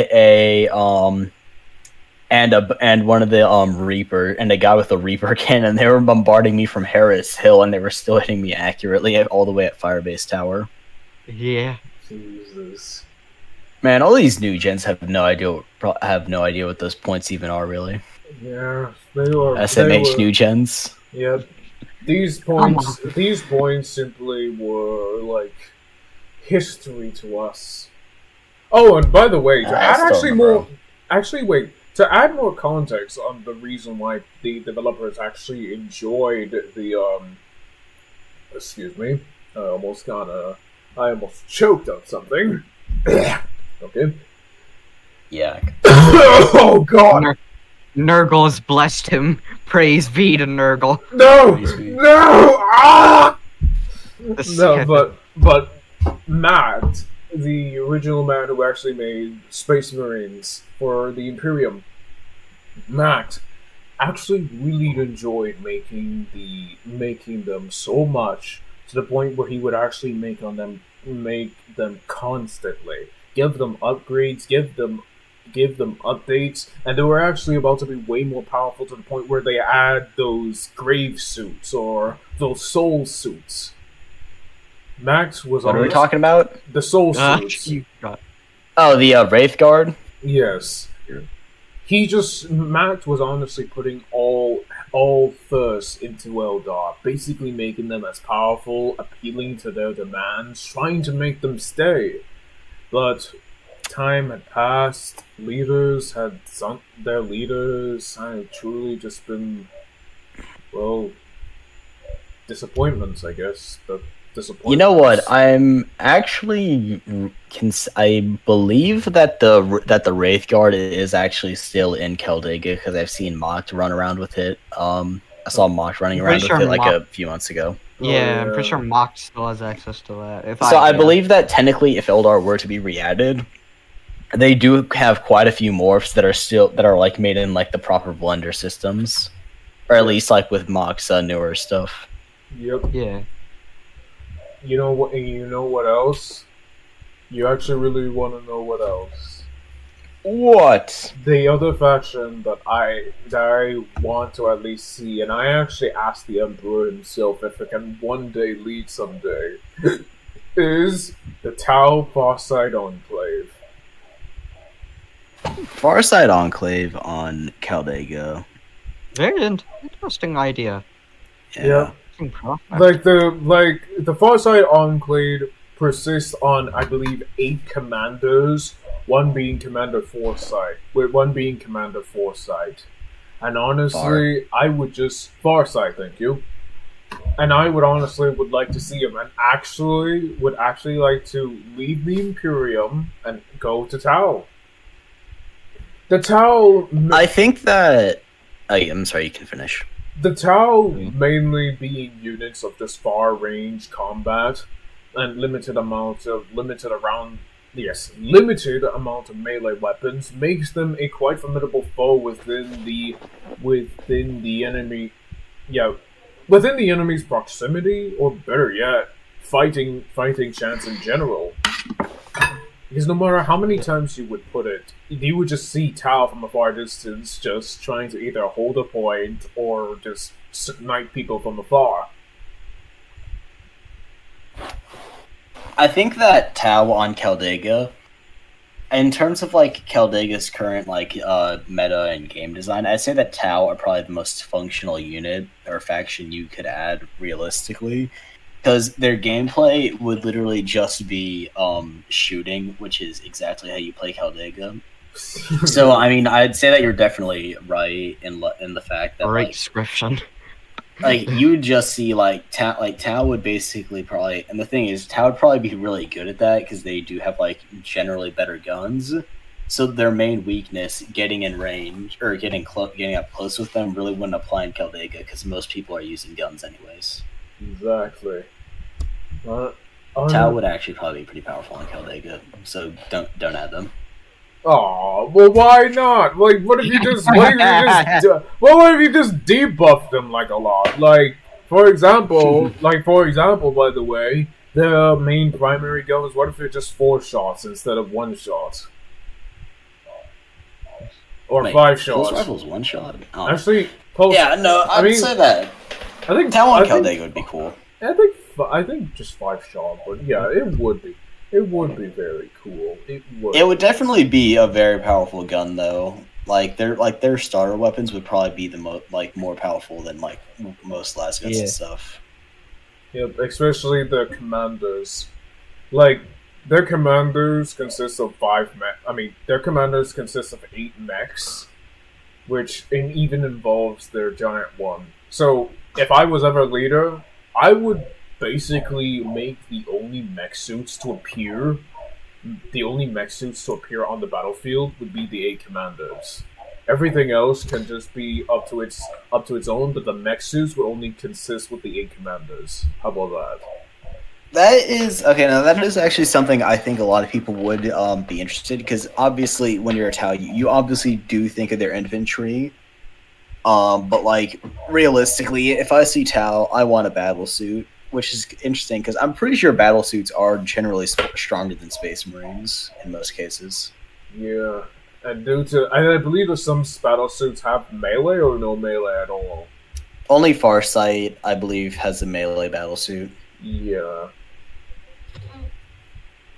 and one of the Reaper and a guy with a Reaper cannon. They were bombarding me from Harris Hill, and they were still hitting me accurately all the way at Firebase Tower. Yeah. Jesus. Man, all these new gens have no idea what those points even are, really. Yeah, they were SMH new gens. Yep. These points simply were like history to us. Oh, and by the way, to add more context on the reason why the developers actually enjoyed the excuse me, I almost choked on something. Okay. Yeah. Oh God. Nurgle has blessed him. Praise be to Nurgle. No! No! Ah! No, but Matt, the original man who actually made Space Marines for the Imperium, Matt actually really enjoyed making them so much to the point where he would actually make them constantly, give them upgrades, give them updates, and they were actually about to be way more powerful to the point where they add those grave suits or those soul suits. Max was What are we talking about? The soul suits. Oh, the Wraith Guard? Yes. Max was honestly putting all thirst into Eldar, basically making them as powerful, appealing to their demands, trying to make them stay. But time had passed, leaders had sunk their leaders. I had truly just been, well, disappointments, I guess. The disappointments. You know what? I'm actually I believe that the Wraith Guard is actually still in Keldega because I've seen Mocked run around with it. I saw Mocked running I'm pretty around with sure it like Mock- a few months ago. Yeah, I'm yeah. pretty sure Mock still has access to that. So I believe that technically, if Eldar were to be re-added, they do have quite a few morphs that are like made in like the proper blender systems, or at least like with Mock's newer stuff. Yep. Yeah. You know what? And you know what else? You actually really want to know what else? What? The other faction that I want to at least see, and I actually asked the Emperor himself if it can one day lead someday, is the Tau Farsight Enclave. Farside Enclave on Caldega. Very interesting idea. Yeah. Interesting prospect. Like the Farsight Enclave persists on, I believe, 8 commanders, one being Commander Foresight, with one being Commander Foresight. And honestly, I would just Farsight, thank you. And I would honestly would like to see him, and would actually like to leave the Imperium and go to Tau. The Tau. I think that. I'm sorry, you can finish. The Tau mainly being units of just far range combat and limited amount of melee weapons makes them a quite formidable foe within the enemy. Yeah, within the enemy's proximity, or better yet, fighting chance in general. Because no matter how many times you would put it, you would just see Tau from a far distance just trying to either hold a point or just snipe people from afar. I think that Tau on Caldega, in terms of like Caldega's current like meta and game design, I'd say that Tau are probably the most functional unit or faction you could add realistically. Because their gameplay would literally just be shooting, which is exactly how you play Caldega. So, I mean, I'd say that you're definitely right in the fact that Great description. like you would just see Tau would basically probably, and the thing is, Tau would probably be really good at that because they do have like generally better guns. So their main weakness, getting in range or getting up close with them, really wouldn't apply in Caldega because most people are using guns anyways. Exactly. Tau would actually probably be pretty powerful in Caldega, so don't add them. Oh, well, why not? Like, what if you just debuffed them like a lot? Like, for example, by the way, the main primary guns. What if it's just 4 shots instead of 1 shot, or Wait, 5 shots? Pulse rifle's 1 shot. Oh. Actually, I mean, say that. I think Tau on Caldega would be cool. I think just 5 shot, but yeah, it would be. It would be very cool. It would definitely be a very powerful gun, though. Like their starter weapons would probably be the more powerful than like most last guns and stuff. Yep, especially the commanders. Like their commanders consist of 5 mech. I mean, their commanders consist of 8 mechs, which even involves their giant one. So if I was ever leader, I would basically make the only mech suits to appear on the battlefield would be the 8 commanders. Everything else can just be up to its own, but the mech suits will only consist with the 8 commanders. How about that? That is okay. Now that is actually something I think a lot of people would be interested, because obviously when you're a Tau, you obviously do think of their infantry. But like realistically, if I see Tau, I want a battle suit. Which is interesting because I'm pretty sure battle suits are generally stronger than Space Marines in most cases. Yeah, and I believe that some battle suits have melee or no melee at all. Only Farsight, I believe, has a melee battle suit. Yeah.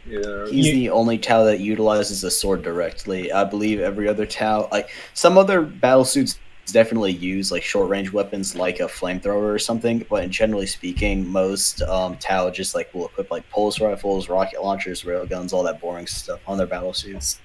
He's the only Tau that utilizes a sword directly. I believe every other Tau, like some other battle suits, definitely use like short range weapons like a flamethrower or something, but generally speaking, most Tau just like will equip like pulse rifles, rocket launchers, railguns, all that boring stuff on their battle suits.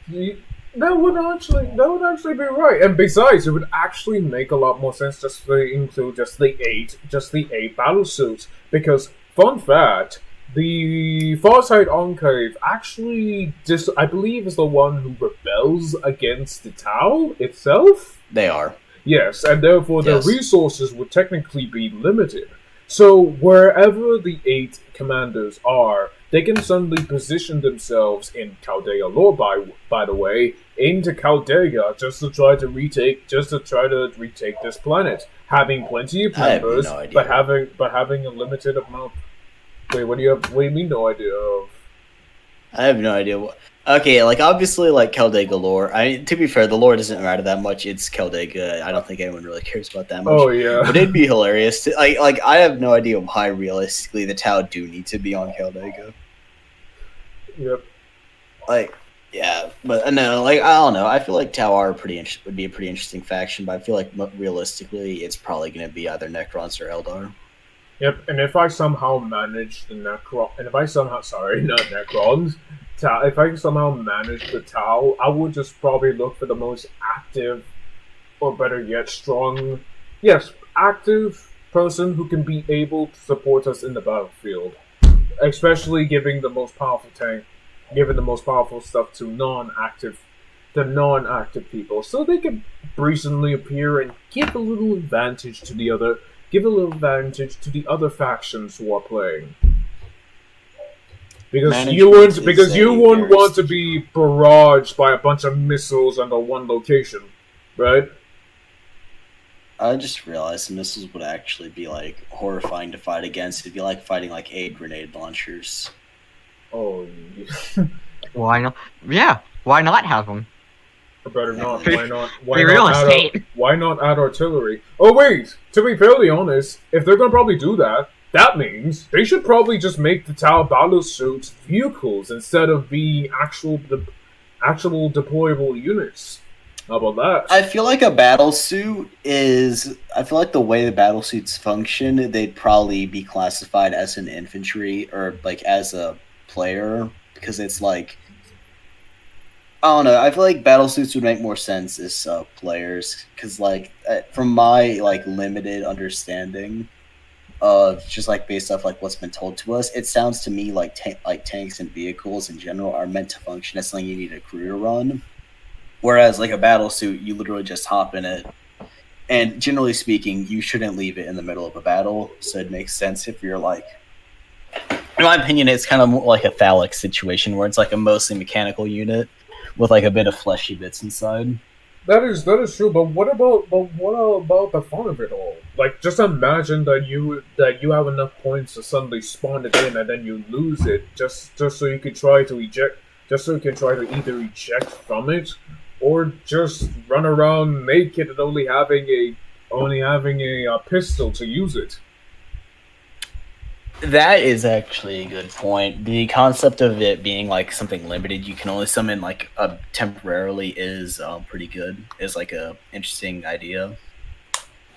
That would actually be right. And besides, it would actually make a lot more sense just to include just the eight battle suits. Because fun fact, the Farsight Enclave actually I believe is the one who rebels against the Tau itself. They are. Yes, and therefore their Yes. resources would technically be limited. So wherever the 8 commanders are, they can suddenly position themselves in Chaldea lore, by the way, into Chaldea just to try to retake this planet, having plenty of I have members, no idea. but having a limited amount. Wait, what do you mean no idea of? I have no idea what. Okay, like obviously, like Caldega lore. To be fair, the lore doesn't matter that much. It's Caldega. I don't think anyone really cares about that much. Oh yeah, But it'd be hilarious. Like I have no idea why realistically the Tau do need to be on Caldega. yep. Like, yeah, but no, like I don't know. I feel like Tau are would be a pretty interesting faction, but I feel like realistically, it's probably going to be either Necrons or Eldar. Yep, and if I somehow manage the Necron, and if I somehow, sorry, not Necrons, if I somehow manage the Tau, I would just probably look for the most active, or better yet, active person who can be able to support us in the battlefield. Especially giving the most powerful stuff to the non-active people, so they can recently appear and give a little advantage to the other factions who are playing. Because you wouldn't want to be barraged by a bunch of missiles under one location, right? I just realized the missiles would actually be like horrifying to fight against. It'd be like fighting like 8 grenade launchers. Oh, Why not? Yeah, why not have them? better not. Be Why not? real estate. Why not add artillery? Oh wait, to be fairly honest, if they're gonna probably do that, that means they should probably just make the Tau battle suits vehicles instead of being actual deployable units. How about that? I feel like a battle suit is. I feel like the way the battle suits function, they'd probably be classified as an infantry or like as a player because it's like. I don't know. I feel like battle suits would make more sense as players because, like, from my like limited understanding of just like based off like what's been told to us, it sounds to me like tanks and vehicles in general are meant to function as something you need a crew to run. Whereas like a battle suit, you literally just hop in it, and generally speaking, you shouldn't leave it in the middle of a battle. So it makes sense if you're like, in my opinion, it's kind of more like a phallic situation where it's like a mostly mechanical unit with like a bit of fleshy bits inside. That is true, but what about the fun of it all? Like, just imagine that you have enough points to suddenly spawn it in, and then you lose it just so you can try to either eject from it, or just run around naked and only having a pistol to use it. That is actually a good point. The concept of it being like something limited, you can only summon like temporarily is pretty good. Is like a interesting idea.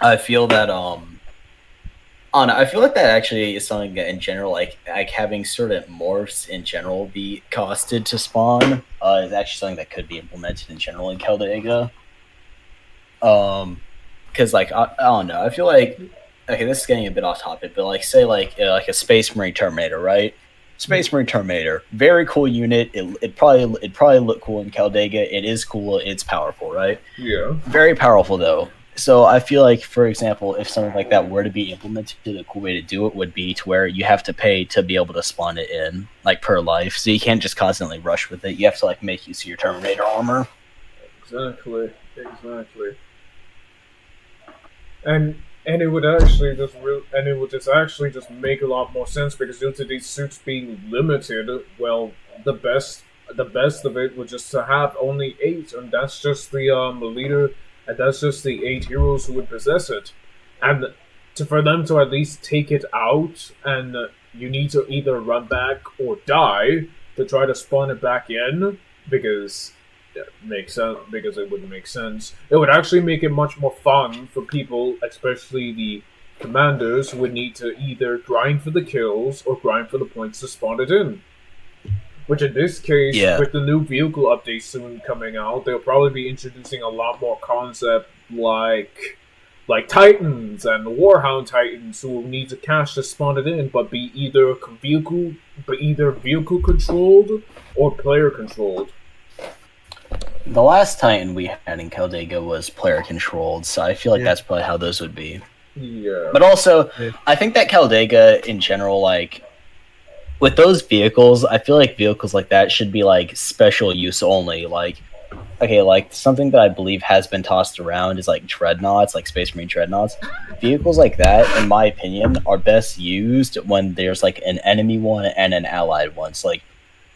I feel that I feel like that actually is something that in general, like having certain morphs in general be costed to spawn is actually something that could be implemented in general in Caldega. Because like I don't know, I feel like. Okay, this is getting a bit off topic, but like say like a Space Marine Terminator, right? Space Marine Terminator, very cool unit. It probably look cool in Caldega. It is cool. It's powerful, right? Yeah. Very powerful though. So I feel like, for example, if something like that were to be implemented, a cool way to do it would be to where you have to pay to be able to spawn it in, like per life. So you can't just constantly rush with it. You have to like make use of your Terminator armor. Exactly. And it would actually just make a lot more sense because due to these suits being limited, well, the best of it would just to have only 8, and that's just the leader, and that's just the 8 heroes who would possess it, and for them to at least take it out, and you need to either run back or die to try to spawn it back in because Yeah, makes sense because it would make sense. It would actually make it much more fun for people, especially the commanders, who would need to either grind for the kills or grind for the points to spawn it in. Which in this case, Yeah. with the new vehicle update soon coming out, they'll probably be introducing a lot more concept like Titans and Warhound Titans who will need to cash to spawn it in, but be either vehicle controlled or player controlled. The last Titan we had in Caldega was player controlled, so I feel like that's probably how those would be. Yeah. But also, I think that Caldega in general, like, with those vehicles, I feel like vehicles like that should be like special use only. Like, okay, like something that I believe has been tossed around is like dreadnoughts, like Space Marine dreadnoughts. Vehicles like that, in my opinion, are best used when there's like an enemy one and an allied one. So like,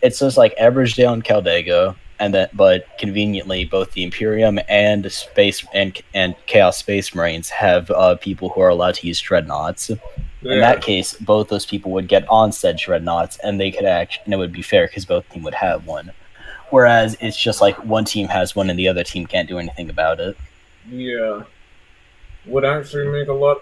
it's just like average down Caldega, and then but conveniently both the Imperium and Space and Chaos Space Marines have people who are allowed to use dreadnoughts. In that case, both those people would get on said dreadnoughts, and they could and it would be fair because both team would have one. Whereas it's just like one team has one and the other team can't do anything about it. Yeah. Would actually make a lot,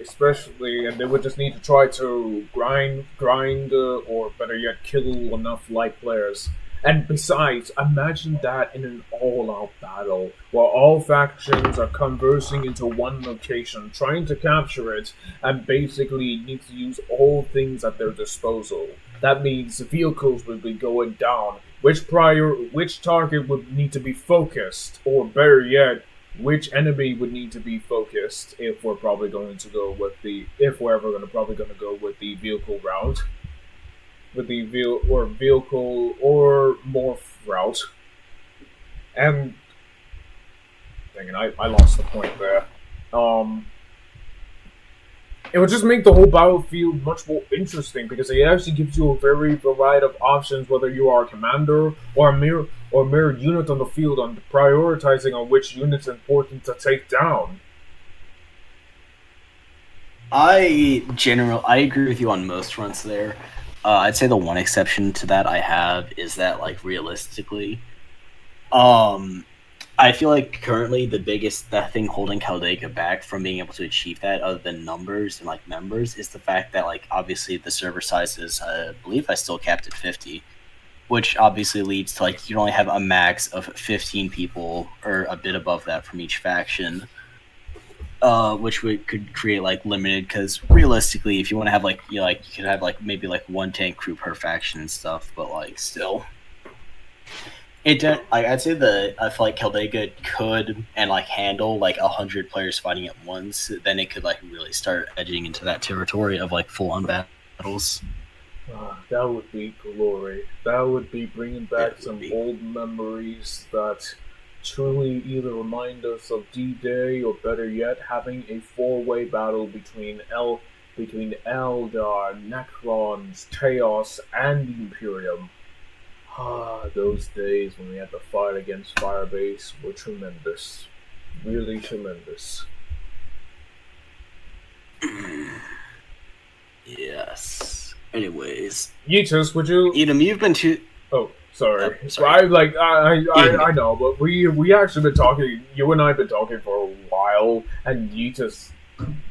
especially, and they would just need to try to grind, or better yet, kill enough light players. And besides, imagine that in an all-out battle, where all factions are conversing into one location, trying to capture it, and basically need to use all things at their disposal. That means vehicles would be going down, which target would need to be focused, or better yet, which enemy would need to be focused if we're probably going to go with if we're ever probably going to go with the vehicle route. With the vehicle or morph route. And dang it, I lost the point there. It would just make the whole battlefield much more interesting because it actually gives you a very variety of options, whether you are a commander or a mere unit on the field, on prioritizing on which unit's important to take down. I agree with you on most fronts there. I'd say the one exception to that I have is that, like, realistically, I feel like currently the thing holding Caldega back from being able to achieve that, other than numbers and like members, is the fact that, like, obviously the server size is, I believe I still capped at 50, which obviously leads to, like, you only have a max of 15 people or a bit above that from each faction. Which could create like limited, because realistically, if you want to have like you could have like maybe like one tank crew per faction and stuff, but like still, I'd say I feel like Caldega could and like handle like 100 players fighting at once. Then it could like really start edging into that territory of like full on battles. That would be glory. That would be bringing back some old memories that truly either remind us of D-Day, or better yet, having a four-way battle between Eldar, Necrons, Chaos, and the Imperium. Those days when we had to fight against Firebase were tremendous. Really tremendous. Yes. Anyways. Yeetus, would you... Yeetum, you've been too... Oh, sorry. I know, but we actually been talking. You and I have been talking for a while, and Yeetus,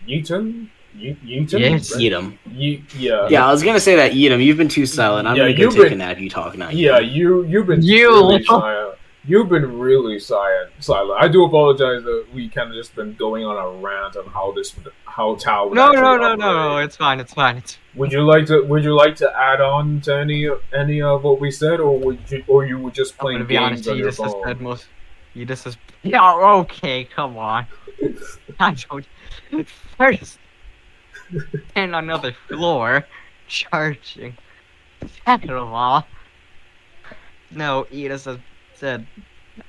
Yeetun. Yes, Yeetum. Yeah. Yeah, I was gonna say that Yeetum. You've been too silent. I'm gonna go take a nap. You talk now. Yeah, you've been really silent. You've been really silent. I do apologize that we kind of just been going on a rant on how Tau would No, it's fine. Would you like to add on to any of what we said, or you would just play games on your phone? You just says, yeah, okay, come on. I don't first stand on another floor charging. Second of all, no, Edith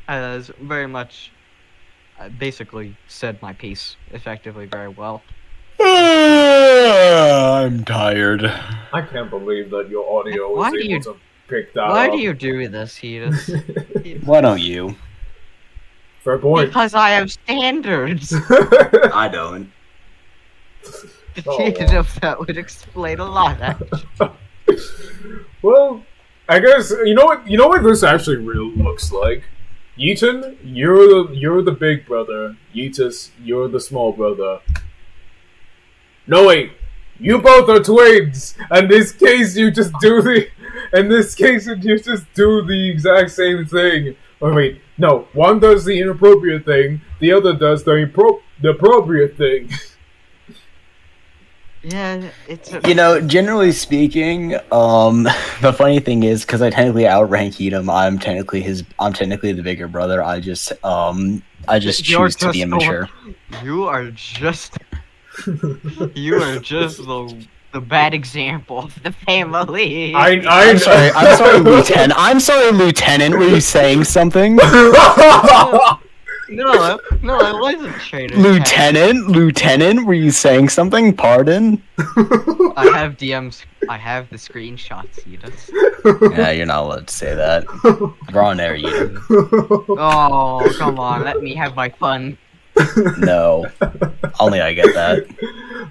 has very much basically said my piece effectively very well. I'm tired. I can't believe that your audio was able to pick that up. Why do you do this, Edith? Why don't you? Fair point. Because I have standards. I don't. That would explain a lot, actually. Well, I guess you know what this actually really looks like. Yeetun, you're the big brother. Yeetus, you're the small brother. No wait, you both are twins. In this case, you just do the exact same thing. Or wait, no, one does the inappropriate thing, the other does the appropriate thing. Yeah, it's Generally speaking, the funny thing is, because I technically outrank Edom, I'm technically the bigger brother. I just choose to be immature. You are just the bad example of the family. I'm sorry, Lieutenant. I'm sorry, Lieutenant. Were you saying something? No, I wasn't traitor. Lieutenant, were you saying something? Pardon? I have DMs. I have the screenshots, Yeetus. Yeah, you're not allowed to say that. We're on air, Yeetus. Oh, come on, let me have my fun. No, only I get that.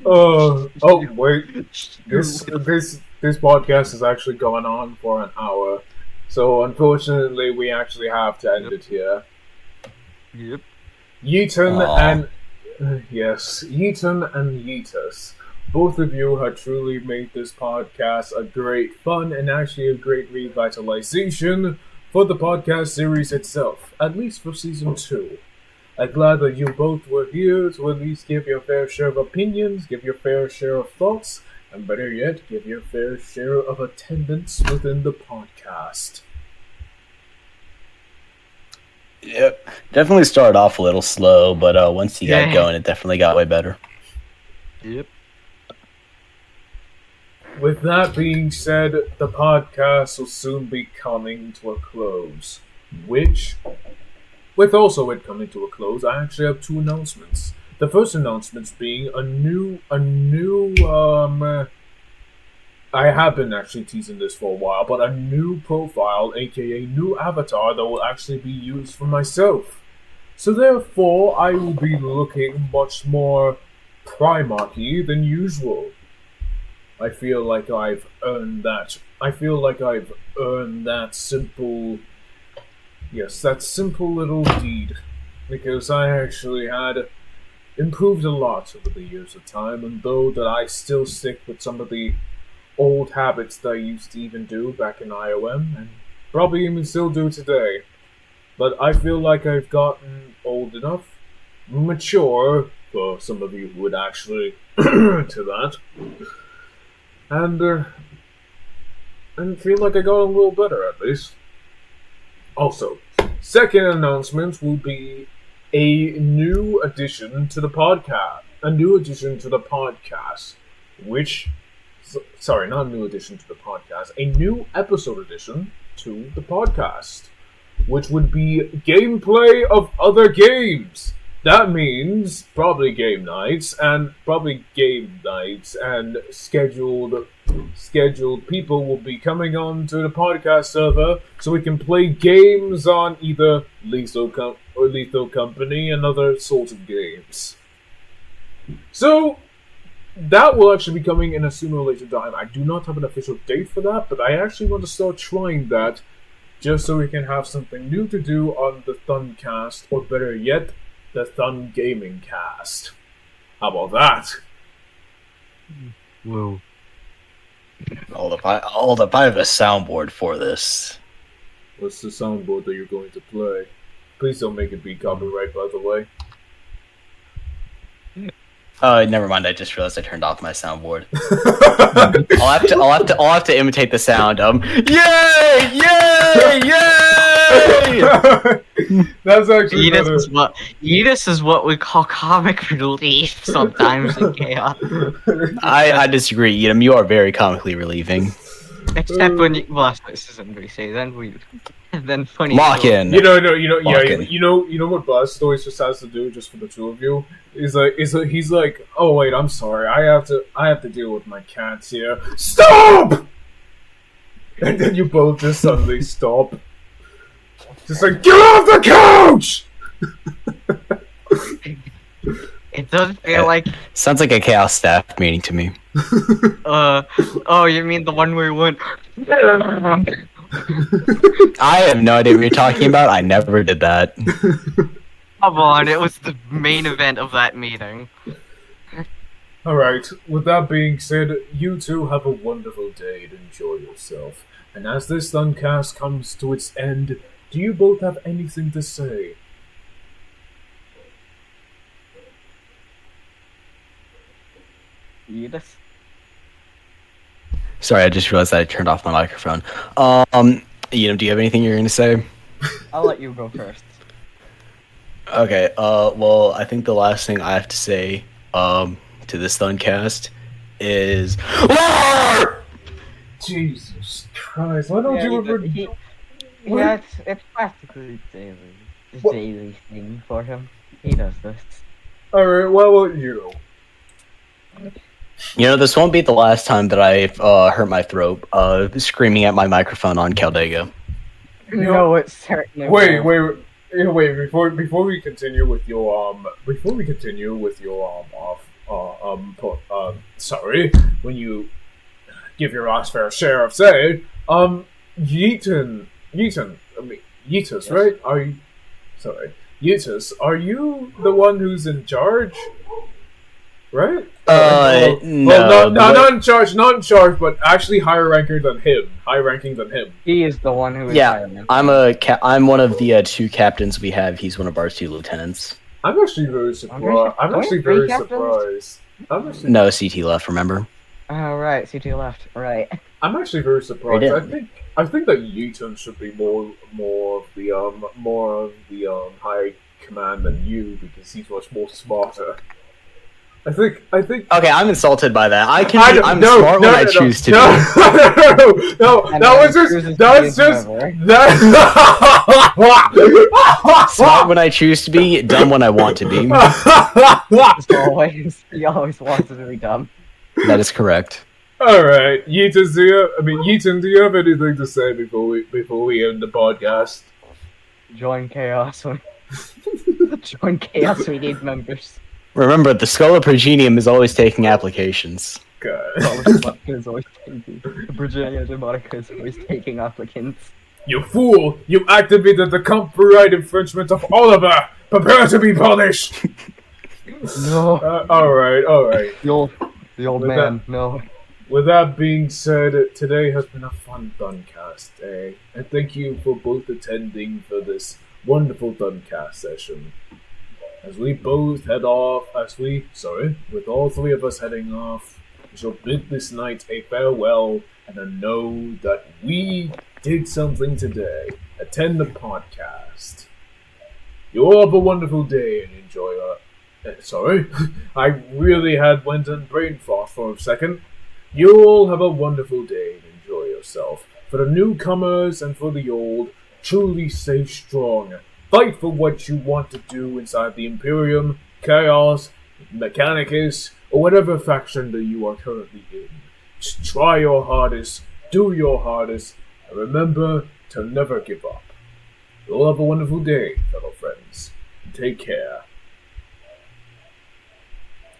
Oh wait, this podcast is actually going on for an hour, so unfortunately we actually have to end it here. Yep. Yeetun and Yeetus, both of you have truly made this podcast a great fun and actually a great revitalization for the podcast series itself, at least for season 2. I'm glad that you both were here to at least give your fair share of opinions, give your fair share of thoughts, and better yet, give your fair share of attendance within the podcast. Yep. Definitely started off a little slow, but once you got going, it definitely got way better. Yep. With that being said, the podcast will soon be coming to a close. With also it coming to a close, I actually have 2 announcements. The first announcement being a new I have been actually teasing this for a while, but a new profile, aka new avatar, that will actually be used for myself. So therefore, I will be looking much more Primarchy than usual. I feel like I've earned that. I feel like I've earned that simple little deed. Because I actually had improved a lot over the years of time, and though that I still stick with some of the old habits that I used to even do back in IOM, and probably even still do today. But I feel like I've gotten old enough, mature, for some of you who would actually to that, and feel like I got a little better at least. Also, second announcement will be a new addition to the podcast. Sorry, not a new addition to the podcast. A new episode addition to the podcast, which would be gameplay of other games. That means probably game nights and scheduled people will be coming on to the podcast server so we can play games on either Lethal Company and other sorts of games. So that will actually be coming in a sooner or later time. I do not have an official date for that, but I actually want to start trying that just so we can have something new to do on the Thuncast, or better yet, the Thun Gaming Cast. How about that? Whoa. Hold up, I have a soundboard for this. What's the soundboard that you're going to play? Please don't make it be copyright, by the way. Never mind. I just realized I turned off my soundboard. I'll have to imitate the sound. Yay! Yay! Yay! That's actually Yeetus is what we call comic relief sometimes in chaos. I disagree, Edom. You are very comically relieving. Except when this isn't what we say. Then funny. Lock in. You know what Blast always just has to do just for the two of you is he's like, oh wait, I'm sorry, I have to deal with my cats here. Stop! And then you both just suddenly stop. Just like, get off the couch! It does feel like sounds like a chaos staff meeting to me. oh, you mean the one where we went I have no idea what you're talking about. I never did that. Come on, it was the main event of that meeting. Alright, with that being said, you two have a wonderful day and enjoy yourself. And as this Thuncast comes to its end, do you both have anything to say? Yeetus? Sorry, I just realized I turned off my microphone. Do you have anything you're going to say? I'll let you go first. Okay, well, I think the last thing I have to say, to this Thuncast is... Jesus Christ, why don't you ever... Yeah, it's practically daily. It's a daily thing for him. He does this. Alright, what about you? This won't be the last time that I've hurt my throat screaming at my microphone on Caldega. No, it certainly Wait, won't. before we continue with your sorry, when you give your last fair share of say, Yeetus, Yes. right? Yeetus, are you the one who's in charge? Right? No. Not in charge, but actually higher ranking than him. He is the one who is Yeah, hiring. I'm one of the two captains we have. He's one of our 2 lieutenants. I'm actually very surprised. No, CT left, remember? Oh, right, CT left. Right. I'm actually very surprised. did. I think that Yeetun should be more of the high command than you because he's much more smarter. I think. Okay, I'm insulted by that. I'm no, smart no, when I no, choose to no, be. Smart when I choose to be, dumb when I want to be. He always wants to be dumb. That is correct. Alright, Yeetun, do you have anything to say before we end the podcast? Join chaos. Join chaos. We need members. Remember, the Skull of Progenium is always taking applications. God. The Virginia Demonica is always taking applicants. You fool! You activated the copyright infringement of Oliver! Prepare to be punished! No. Alright. The old With man. No. With that being said, today has been a fun Thuncast day, and thank you for both attending for this wonderful Thuncast session. As we both head off, with all 3 of us heading off, we shall bid this night a farewell and a know that we did something today. Attend the podcast. You all have a wonderful day and enjoy I really went on brain fart for a second. You all have a wonderful day and enjoy yourself. For the newcomers and for the old, truly stay strong. Fight for what you want to do inside the Imperium, Chaos, Mechanicus, or whatever faction that you are currently in. Just try your hardest, do your hardest, and remember to never give up. You all have a wonderful day, fellow friends. Take care.